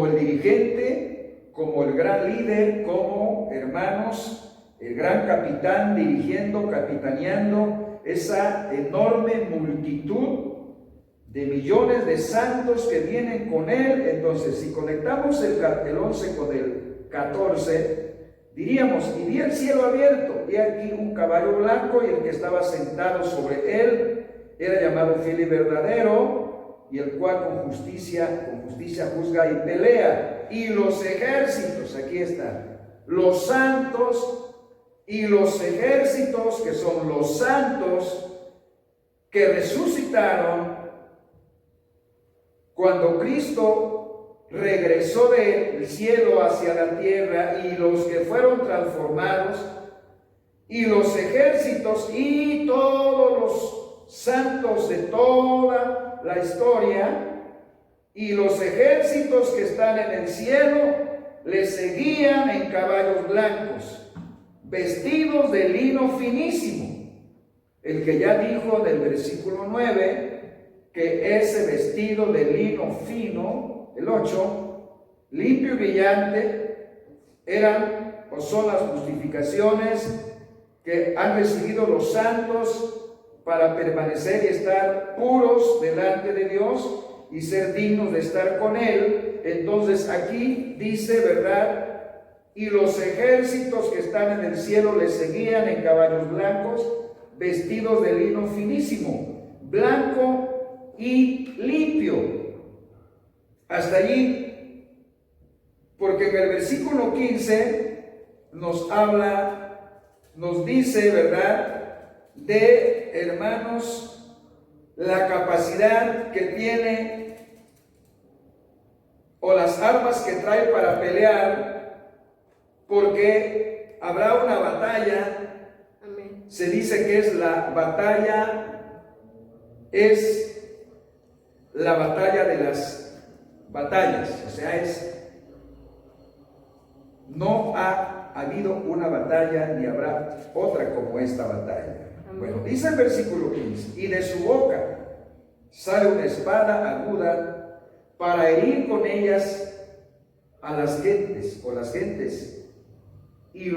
el dirigente, como el gran líder, como, hermanos, el gran capitán dirigiendo, capitaneando esa enorme multitud de millones de santos que vienen con Él. Entonces, si conectamos el 11 con el 14, diríamos: y vi el cielo abierto, y aquí un caballo blanco, y el que estaba sentado sobre él era llamado Fiel y Verdadero, y el cual con justicia juzga y pelea. Y los ejércitos, aquí están, los santos y los ejércitos, que son los santos que resucitaron cuando Cristo regresó del cielo hacia la tierra, y los que fueron transformados, y los ejércitos y todos los santos de toda la historia, y los ejércitos que están en el cielo le seguían en caballos blancos, vestidos de lino finísimo. El que ya dijo en el versículo 9 que ese vestido de lino fino, el 8, limpio y brillante, eran o son las justificaciones que han recibido los santos para permanecer y estar puros delante de Dios y ser dignos de estar con Él. Entonces aquí dice, ¿verdad?, y los ejércitos que están en el cielo le seguían en caballos blancos, vestidos de lino finísimo, blanco y limpio. Hasta allí, porque en el versículo 15 nos habla, nos dice, ¿verdad?, de, hermanos, la capacidad que tiene o las armas que trae para pelear, porque habrá una batalla. amén. Se dice que es la batalla de las batallas, o sea, no ha habido una batalla ni habrá otra como esta batalla. Amén. Bueno, dice el versículo 15: y de su boca sale una espada aguda para herir con ellas a las gentes o las gentes, y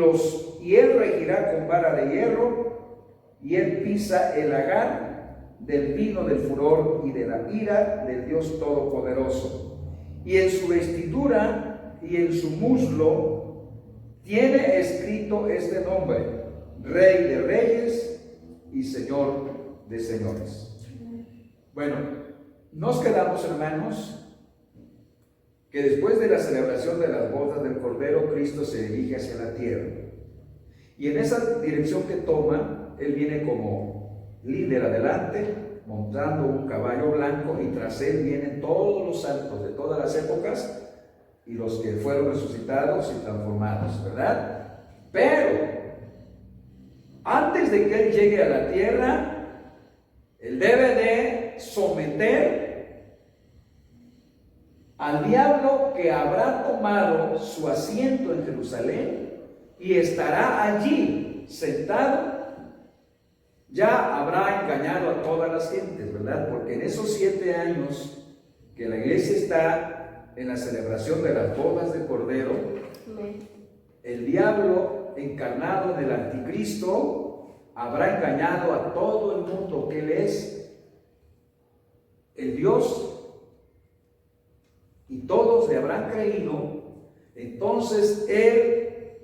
él regirá con vara de hierro, y él pisa el lagar del vino del furor y de la ira del Dios Todopoderoso. Y en su vestidura y en su muslo tiene escrito este nombre: Rey de Reyes y Señor de Señores. Bueno, nos quedamos, hermanos, que después de la celebración de las bodas del Cordero, Cristo se dirige hacia la tierra. Y en esa dirección que toma, Él viene como líder adelante, montando un caballo blanco, y tras Él vienen todos los santos de todas las épocas y los que fueron resucitados y transformados, ¿verdad? Pero antes de que Él llegue a la tierra, Él debe de someter al diablo, que habrá tomado su asiento en Jerusalén y estará allí sentado. Ya habrá engañado a todas las gentes, ¿verdad? Porque en esos 7 años que la iglesia está en la celebración de las bodas del Cordero, el diablo, encarnado en el anticristo, habrá engañado a todo el mundo que Él es el Dios, y todos le habrán creído. Entonces Él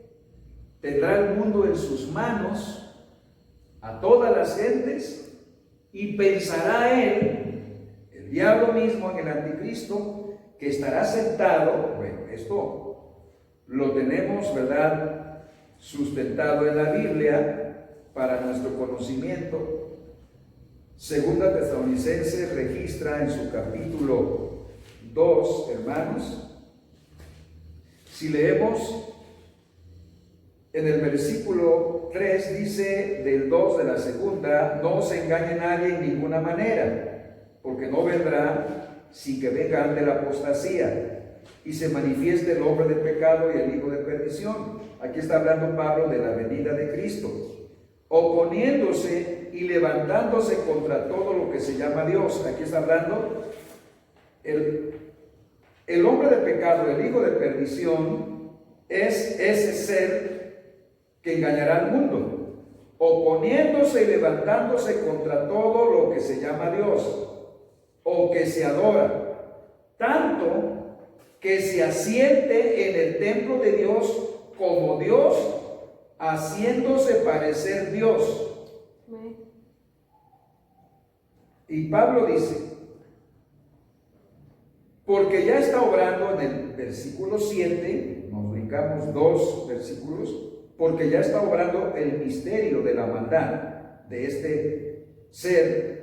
tendrá el mundo en sus manos, a todas las gentes, y pensará Él, el diablo mismo, en el anticristo, que estará sentado. Bueno, esto lo tenemos, ¿verdad?, sustentado en la Biblia para nuestro conocimiento. Segunda Tesalonicenses registra en su capítulo 2, hermanos, si leemos en el versículo 3, dice del 2 de la segunda: no se engañe nadie en ninguna manera, porque no vendrá sin que venga ante la apostasía y se manifieste el hombre de pecado y el hijo de perdición. Aquí está hablando Pablo de la venida de Cristo, oponiéndose y levantándose contra todo lo que se llama Dios. Aquí está hablando el hombre de pecado, el hijo de perdición, es ese ser que engañará al mundo, oponiéndose y levantándose contra todo lo que se llama Dios o que se adora, tanto que se asiente en el templo de Dios como Dios, haciéndose parecer Dios. Y Pablo dice, porque ya está obrando, en el versículo 7, nos brincamos 2 versículos, porque ya está obrando el misterio de la maldad de este ser,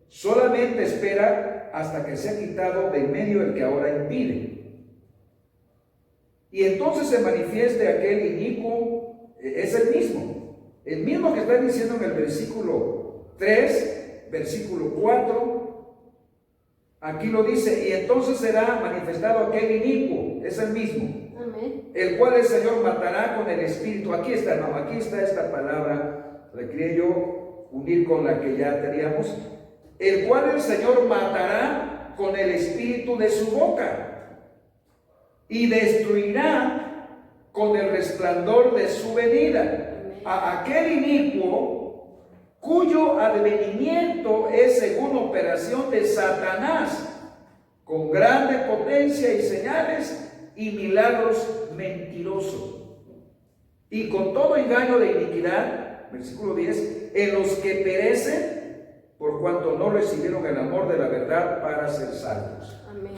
solamente espera hasta que sea quitado de en medio el que ahora impide. Y entonces se manifieste aquel inicuo, es el mismo que está diciendo en el versículo 3, versículo 4, aquí lo dice, y entonces será manifestado aquel inicuo, es el mismo. Amén. El cual el Señor matará con el espíritu. Aquí está, hermano, aquí está esta palabra, la quería yo unir con la que ya teníamos. El cual el Señor matará con el espíritu de su boca y destruirá con el resplandor de su venida a aquel inicuo cuyo advenimiento es según operación de Satanás, con grande potencia y señales y milagros mentirosos, y con todo engaño de iniquidad, versículo 10, en los que perecen por cuanto no recibieron el amor de la verdad para ser salvos. Amén.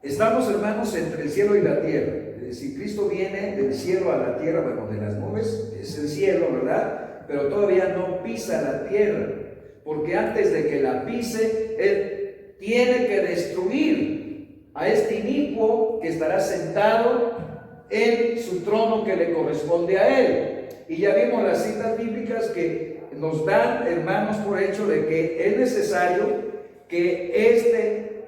Estamos, hermanos, entre el cielo y la tierra. Es decir, Cristo viene del cielo a la tierra, bueno, de las nubes, es el cielo, ¿verdad? Pero todavía no pisa la tierra, porque antes de que la pise, Él tiene que destruir a este inicuo que estará sentado en su trono que le corresponde a Él. Y ya vimos las citas bíblicas que nos dan, hermanos, por hecho de que es necesario que este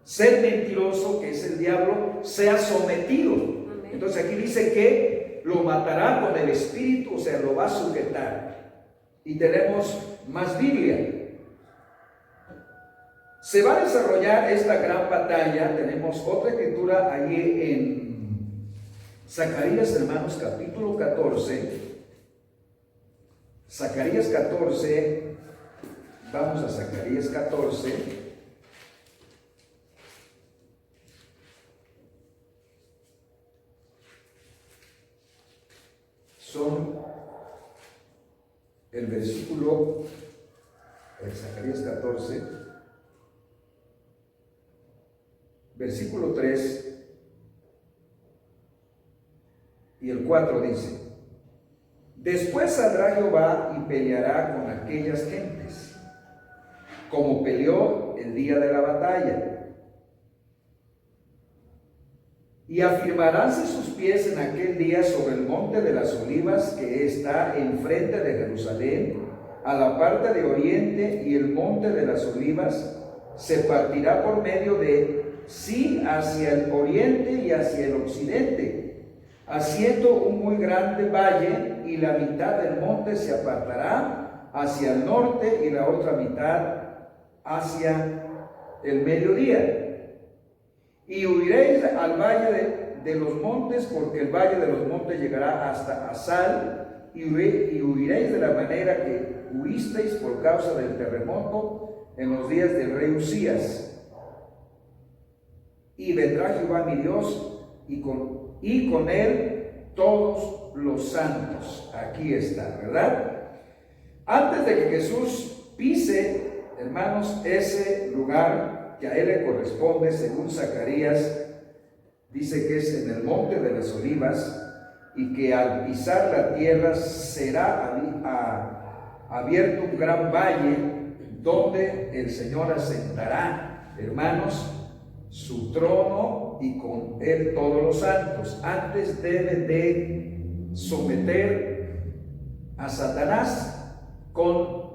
ser mentiroso, que es el diablo, sea sometido. Amén. Entonces aquí dice que lo matará con el espíritu, o sea, lo va a sujetar. Y tenemos más Biblia. Se va a desarrollar esta gran batalla. Tenemos otra escritura allí en Zacarías, hermanos, capítulo 14. Zacarías 14, vamos a Zacarías 14. son el versículo de Zacarías 14, versículo 3 y el 4 dice: después saldrá Jehová y peleará con aquellas gentes, como peleó el día de la batalla. Y afirmaránse sus pies en aquel día sobre el monte de las olivas que está enfrente de Jerusalén, a la parte de oriente, y el monte de las olivas se partirá por medio de sí hacia el oriente y hacia el occidente, haciendo un muy grande valle, y la mitad del monte se apartará hacia el norte y la otra mitad hacia el mediodía. Y huiréis al valle de los montes, porque el valle de los montes llegará hasta Asal, y huiréis de la manera que huisteis por causa del terremoto en los días del rey Usías. Y vendrá Jehová mi Dios, y con él todos los santos. Aquí está, ¿verdad? Antes de que Jesús pise, hermanos, ese lugar que a él le corresponde, según Zacarías, dice que es en el monte de las olivas, y que al pisar la tierra será abierto un gran valle, donde el Señor asentará, hermanos, su trono, y con él todos los santos. Antes debe de someter a Satanás con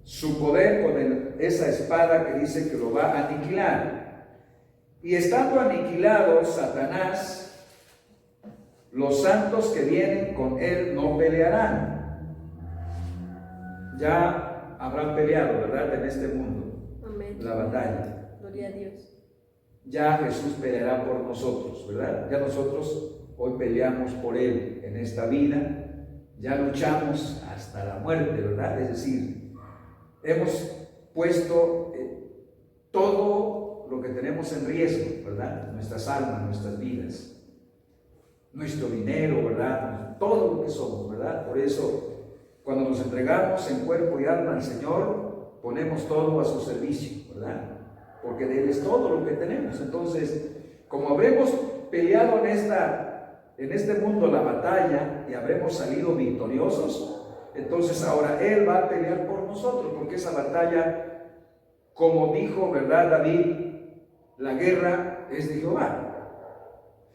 su poder, con esa espada que dice que lo va a aniquilar. Y estando aniquilado Satanás, los santos que vienen con él no pelearán. Ya habrán peleado, ¿verdad?, en este mundo. Amén. La batalla. Gloria a Dios. Ya Jesús peleará por nosotros, ¿verdad? Ya nosotros hoy peleamos por él en esta vida. Ya luchamos hasta la muerte, ¿verdad? Es decir, hemos puesto todo lo que tenemos en riesgo, ¿verdad? Nuestras almas, nuestras vidas, nuestro dinero, ¿verdad? Todo lo que somos, ¿verdad? Por eso, cuando nos entregamos en cuerpo y alma al Señor, ponemos todo a su servicio, ¿verdad? Porque de Él es todo lo que tenemos. Entonces, como habremos peleado en este mundo la batalla y habremos salido victoriosos, entonces ahora Él va a pelear por nosotros, porque esa batalla, como dijo, ¿verdad, David? La guerra es de Jehová.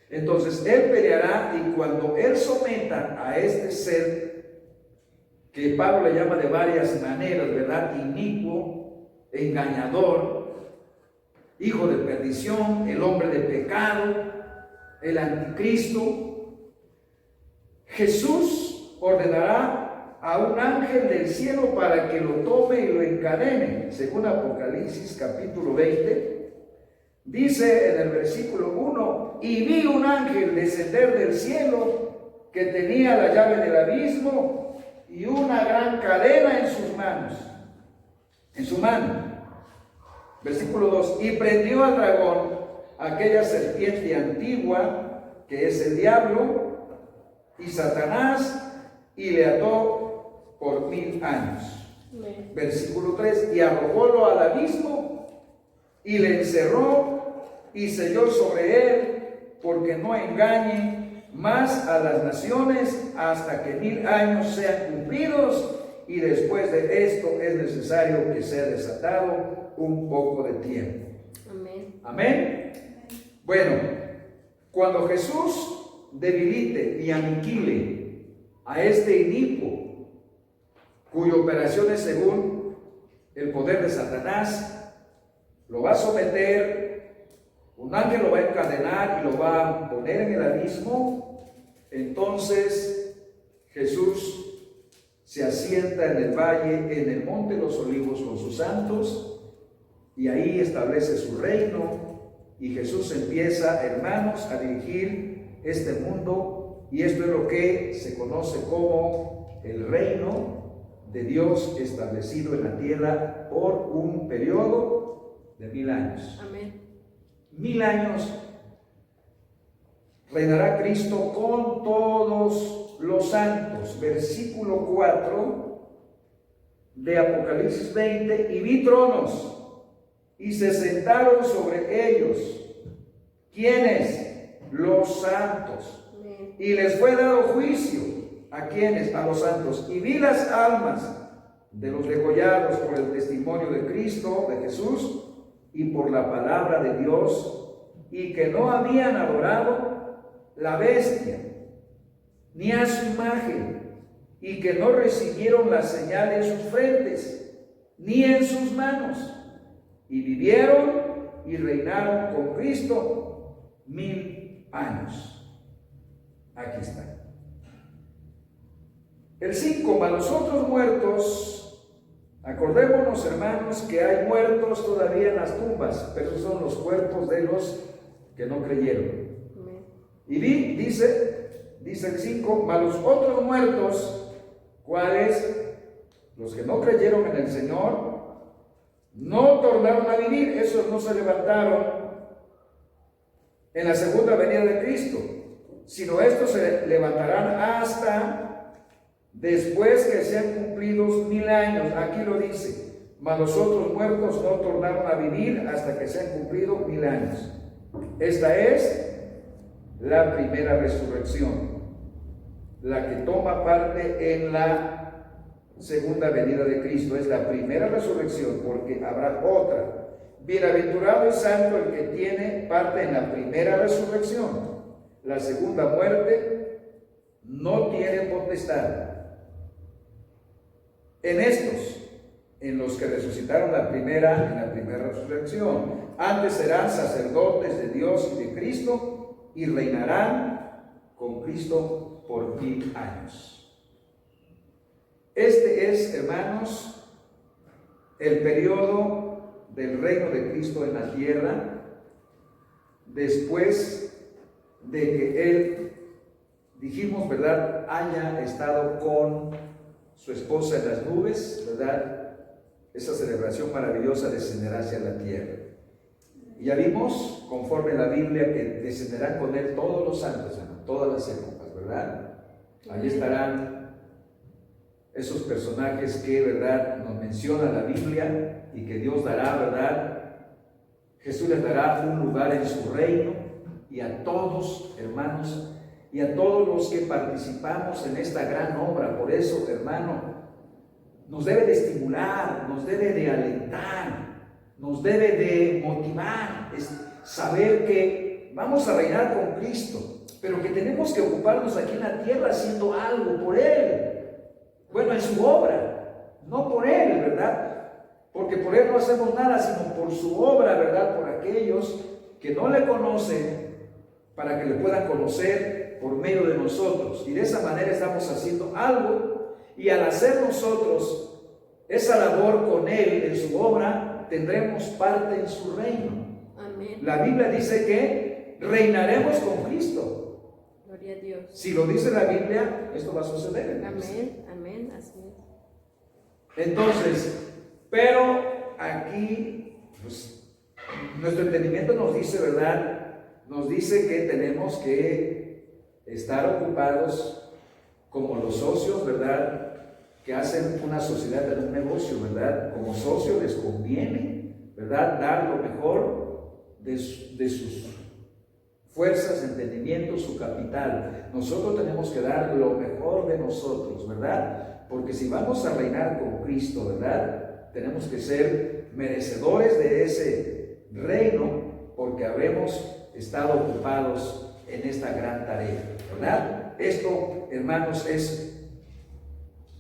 Entonces Él peleará, y cuando Él someta a este ser, que Pablo le llama de varias maneras, ¿verdad? Inicuo, engañador, hijo de perdición, el hombre de pecado, el anticristo, Jesús ordenará a un ángel del cielo para que lo tome y lo encadene. Según Apocalipsis capítulo 20, dice en el versículo 1: y vi un ángel descender del cielo, que tenía la llave del abismo y una gran cadena en sus manos, en su mano. Versículo 2: y prendió al dragón, aquella serpiente antigua, que es el diablo y Satanás, y le ató por 1000 años. Amén. Versículo 3: y arrojólo al abismo, y le encerró, y selló sobre él, porque no engañe más a las naciones, hasta que 1000 años sean cumplidos, y después de esto es necesario que sea desatado un poco de tiempo. Amén. Amén. Bueno, cuando Jesús debilite y aniquile a este inicuo, cuya operación es según el poder de Satanás, lo va a someter, un ángel lo va a encadenar y lo va a poner en el abismo. Entonces Jesús se asienta en el valle, en el monte de los olivos, con sus santos, y ahí establece su reino. Y Jesús empieza, hermanos, a dirigir este mundo, y esto es lo que se conoce como el reino de Dios establecido en la tierra por un periodo de 1000 años. Amén. 1000 años reinará Cristo con todos los santos. Versículo 4 de Apocalipsis 20, y vi tronos, y se sentaron sobre ellos. ¿Quiénes? Los santos. Y les fue dado juicio. ¿A quiénes? A los santos. Y vi las almas de los degollados por el testimonio de Cristo, de Jesús, y por la palabra de Dios, y que no habían adorado la bestia, ni a su imagen, y que no recibieron la señal en sus frentes, ni en sus manos, y vivieron y reinaron con Cristo 1000 años. Aquí está. El 5, a los otros muertos. Acordémonos, hermanos, que hay muertos todavía en las tumbas, pero esos son los cuerpos de los que no creyeron. Y vi, dice el 5, a los otros muertos, ¿cuáles? Los que no creyeron en el Señor, no tornaron a vivir, esos no se levantaron en la segunda venida de Cristo, sino estos se levantarán hasta después que sean cumplidos 1000 años. Aquí lo dice, mas los otros muertos no tornaron a vivir hasta que sean cumplidos 1000 años. Esta es la primera resurrección, la que toma parte en la segunda venida de Cristo. Es la primera resurrección, porque habrá otra. Bienaventurado y santo el que tiene parte en la primera resurrección. La segunda muerte no tiene potestad. En estos, en los que resucitaron en la primera resurrección, antes serán sacerdotes de Dios y de Cristo, y reinarán con Cristo por 1000 años. Este es, hermanos, el periodo del reino de Cristo en la tierra, después de que Él, dijimos, ¿verdad?, haya estado con su esposa en las nubes, ¿verdad? Esa celebración maravillosa descenderá hacia la tierra. Y ya vimos, conforme a la Biblia, que descenderán con Él todos los santos, en todas las épocas, ¿verdad? Allí estarán esos personajes que, ¿verdad?, nos menciona la Biblia y que Dios dará, ¿verdad? Jesús les dará un lugar en su reino, y a todos, hermanos, y a todos los que participamos en esta gran obra. Por eso, hermano, nos debe de estimular, nos debe de alentar, nos debe de motivar, es saber que vamos a reinar con Cristo, pero que tenemos que ocuparnos aquí en la tierra haciendo algo por Él. Bueno, en su obra, no por Él, ¿verdad? Porque por Él no hacemos nada, sino por su obra, ¿verdad? Por aquellos que no le conocen, para que le puedan conocer por medio de nosotros. Y de esa manera estamos haciendo algo, y al hacer nosotros esa labor con Él en su obra, tendremos parte en su reino. Amén. La Biblia dice que reinaremos con Cristo. Gloria a Dios. Si lo dice la Biblia, esto va a suceder. Amén, amén, así es. Entonces, pero aquí, pues, nuestro entendimiento nos dice, ¿verdad?, nos dice que tenemos que estar ocupados como los socios, ¿verdad?, que hacen una sociedad en un negocio, ¿verdad? Como socios les conviene, ¿verdad?, dar lo mejor de sus fuerzas, entendimiento, su capital. Nosotros tenemos que dar lo mejor de nosotros, ¿verdad? Porque si vamos a reinar con Cristo, ¿verdad?, tenemos que ser merecedores de ese reino, porque habremos estado ocupados en esta gran tarea, ¿verdad? Esto, hermanos, es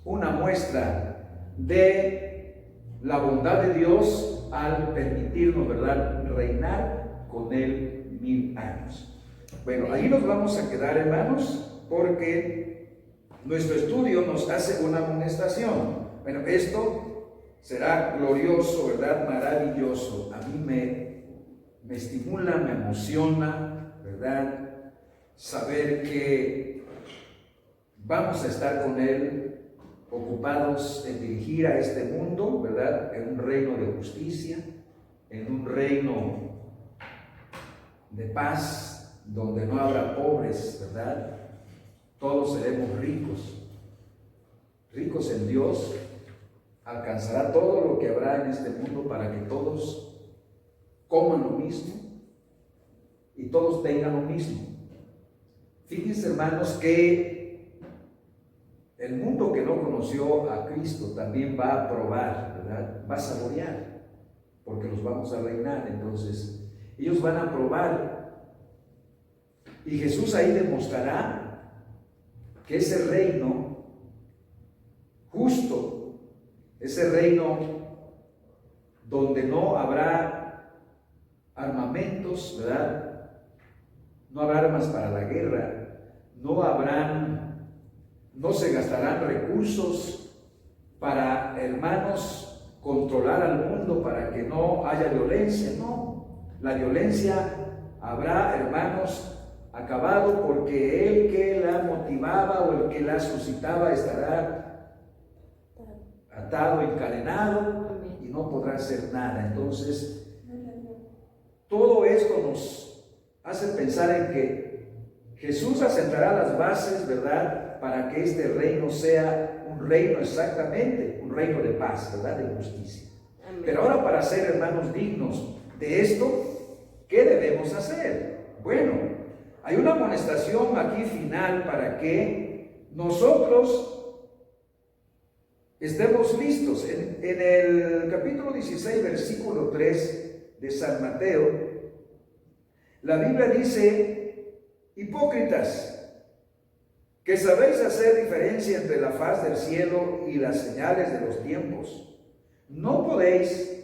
una muestra de la bondad de Dios al permitirnos, ¿verdad?, reinar con Él 1000 años. Bueno, ahí nos vamos a quedar, hermanos, porque nuestro estudio nos hace una amonestación. Bueno, esto será glorioso, ¿verdad?, maravilloso. A mí me estimula, me emociona, ¿verdad?, saber que vamos a estar con Él, ocupados en dirigir a este mundo, ¿verdad?, en un reino de justicia, en un reino de paz, donde no habrá pobres, ¿verdad? Todos seremos ricos, ricos en Dios, alcanzará todo lo que habrá en este mundo para que todos coman lo mismo y todos tengan lo mismo. Fíjense, hermanos, que el mundo que no conoció a Cristo también va a probar, ¿verdad? Va a saborear, porque los vamos a reinar. Entonces, ellos van a probar. Y Jesús ahí demostrará que ese reino justo, ese reino donde no habrá armamentos, ¿verdad? No habrá armas para la guerra, no se gastarán recursos para, hermanos, controlar al mundo para que no haya violencia. No, la violencia habrá, hermanos, acabado, porque el que la motivaba o el que la suscitaba estará atado, encadenado y no podrá hacer nada. Entonces, todo esto nos hace pensar en que Jesús asentará las bases, ¿verdad?, para que este reino sea un reino exactamente, un reino de paz, ¿verdad?, de justicia. Amén. Pero ahora, para ser, hermanos, dignos de esto, ¿qué debemos hacer? Bueno, hay una amonestación aquí final para que nosotros estemos listos. En el capítulo 16, versículo 3 de San Mateo, la Biblia dice: hipócritas, que sabéis hacer diferencia entre la faz del cielo y las señales de los tiempos, ¿no podéis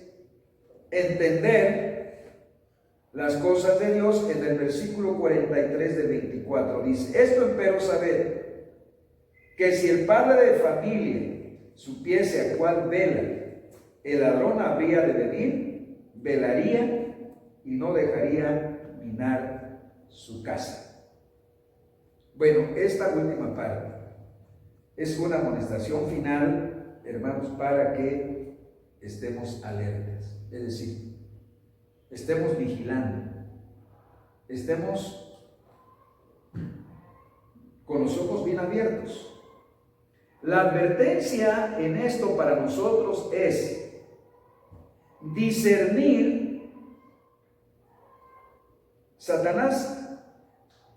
entender las cosas de Dios? En el versículo 43 del 24 dice: esto empero sabed, que si el padre de familia supiese a cuál vela el ladrón habría de venir, velaría y no dejaría minar su casa. Bueno, esta última parte es una amonestación final, hermanos, para que estemos alertas, es decir, estemos vigilando, estemos con los ojos bien abiertos. La advertencia en esto para nosotros es discernir. Satanás,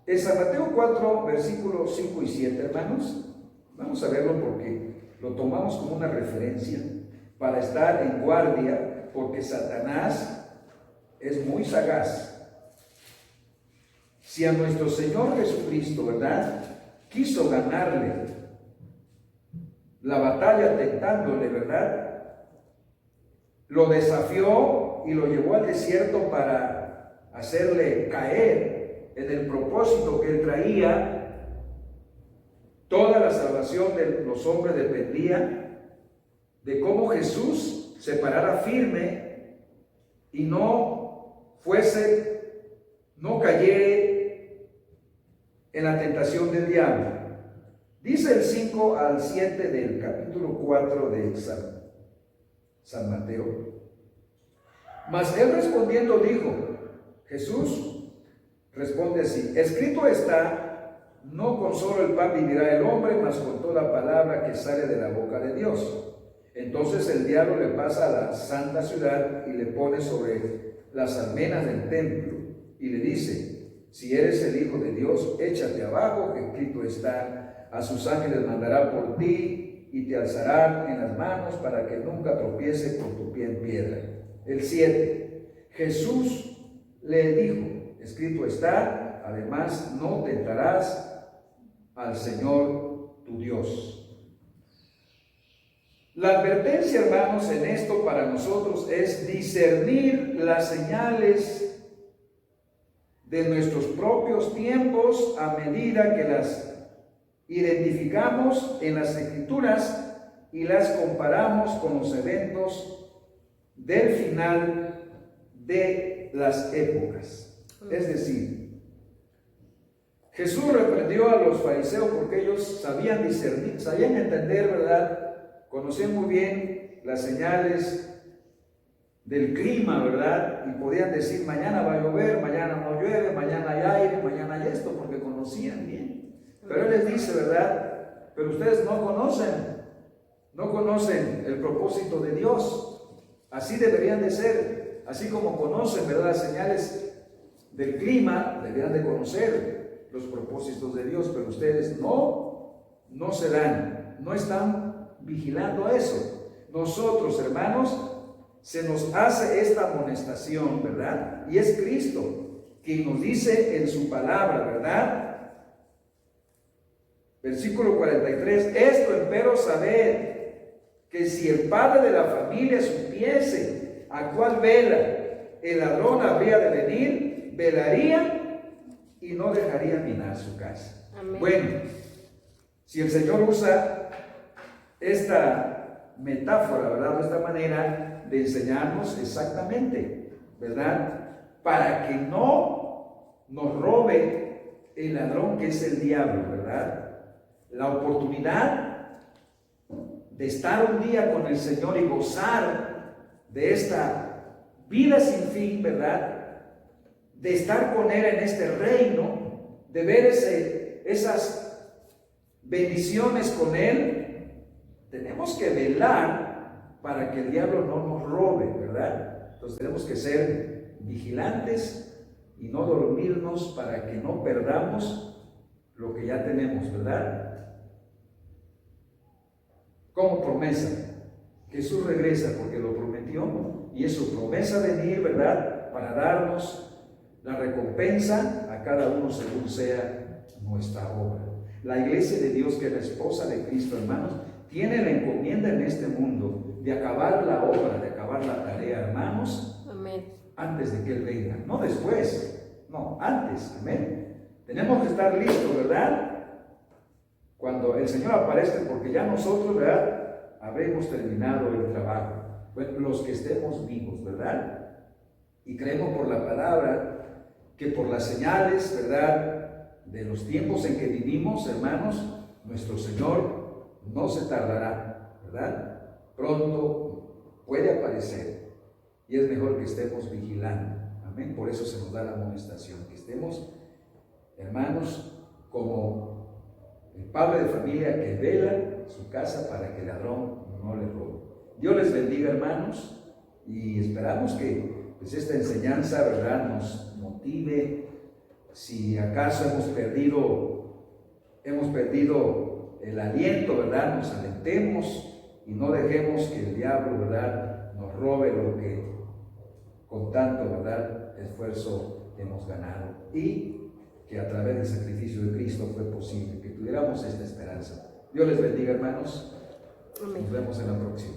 en San Mateo 4, versículos 5 y 7, hermanos, vamos a verlo porque lo tomamos como una referencia para estar en guardia, porque Satanás es muy sagaz. Si a nuestro Señor Jesucristo, ¿verdad?, quiso ganarle la batalla tentándole, ¿verdad?, lo desafió y lo llevó al desierto para hacerle caer en el propósito que él traía. Toda la salvación de los hombres dependía de cómo Jesús se parara firme y no cayera en la tentación del diablo. Dice el 5 al 7 del capítulo 4 de San Mateo: mas él respondiendo dijo, Jesús responde así: escrito está, no con solo el pan vivirá el hombre, mas con toda palabra que sale de la boca de Dios. Entonces el diablo le pasa a la santa ciudad y le pone sobre las almenas del templo y le dice: si eres el Hijo de Dios, échate abajo, que escrito está, a sus ángeles mandará por ti y te alzarán en las manos para que nunca tropiece con tu pie en piedra. El 7. Jesús le dijo: escrito está, además no tentarás al Señor tu Dios. La advertencia, hermanos, en esto para nosotros es discernir las señales de nuestros propios tiempos a medida que las identificamos en las Escrituras y las comparamos con los eventos del final de las épocas. Es decir, Jesús reprendió a los fariseos porque ellos sabían discernir, sabían entender, ¿verdad? Conocían muy bien las señales del clima, ¿verdad? Y podían decir: mañana va a llover, mañana no llueve, mañana hay aire, mañana hay esto, porque conocían bien. Pero Él les dice, ¿verdad?, pero ustedes no conocen el propósito de Dios. Así deberían de ser, así como conocen, ¿verdad?, las señales del clima, deberían de conocer los propósitos de Dios, pero ustedes no se dan, no están vigilando eso. Nosotros, hermanos, se nos hace esta amonestación, ¿verdad? Y es Cristo quien nos dice en su palabra, ¿verdad? Versículo 43, esto empero sabed, que si el padre de la familia supiese a cuál vela el ladrón habría de venir, velaría y no dejaría minar su casa. Amén. Bueno, si el Señor usa esta metáfora, ¿verdad?, de esta manera de enseñarnos exactamente, ¿verdad?, para que no nos robe el ladrón que es el diablo, ¿verdad?, la oportunidad de estar un día con el Señor y gozar de esta vida sin fin, ¿verdad?, de estar con Él en este reino, de ver esas bendiciones con Él. Tenemos que velar para que el diablo no nos robe, ¿verdad? Entonces tenemos que ser vigilantes y no dormirnos para que no perdamos lo que ya tenemos, ¿verdad? Como promesa, Jesús regresa porque lo prometió y es su promesa venir, ¿verdad?, para darnos la recompensa a cada uno según sea nuestra obra. La iglesia de Dios, que es la esposa de Cristo, hermanos, tiene la encomienda en este mundo de acabar la obra, de acabar la tarea, hermanos. Amén. Antes de que Él venga, no después, no, antes, amén. Tenemos que estar listos, ¿verdad?, cuando el Señor aparezca, porque ya nosotros, ¿verdad?, habremos terminado el trabajo. Bueno, los que estemos vivos, ¿verdad? Y creemos por la palabra que por las señales, ¿verdad?, de los tiempos en que vivimos, hermanos, nuestro Señor no se tardará, ¿verdad? Pronto puede aparecer y es mejor que estemos vigilando. Amén. Por eso se nos da la amonestación, que estemos, hermanos, como el padre de familia que vela su casa para que el ladrón no le robe. Dios les bendiga, hermanos, y esperamos que pues, esta enseñanza, ¿verdad?, nos motive. Si acaso hemos perdido el aliento, ¿verdad?, nos alentemos y no dejemos que el diablo, ¿verdad?, nos robe lo que con tanto, ¿verdad?, esfuerzo hemos ganado, y que a través del sacrificio de Cristo fue posible que tuviéramos esta esperanza. Dios les bendiga, hermanos. Amén. Nos vemos en la próxima.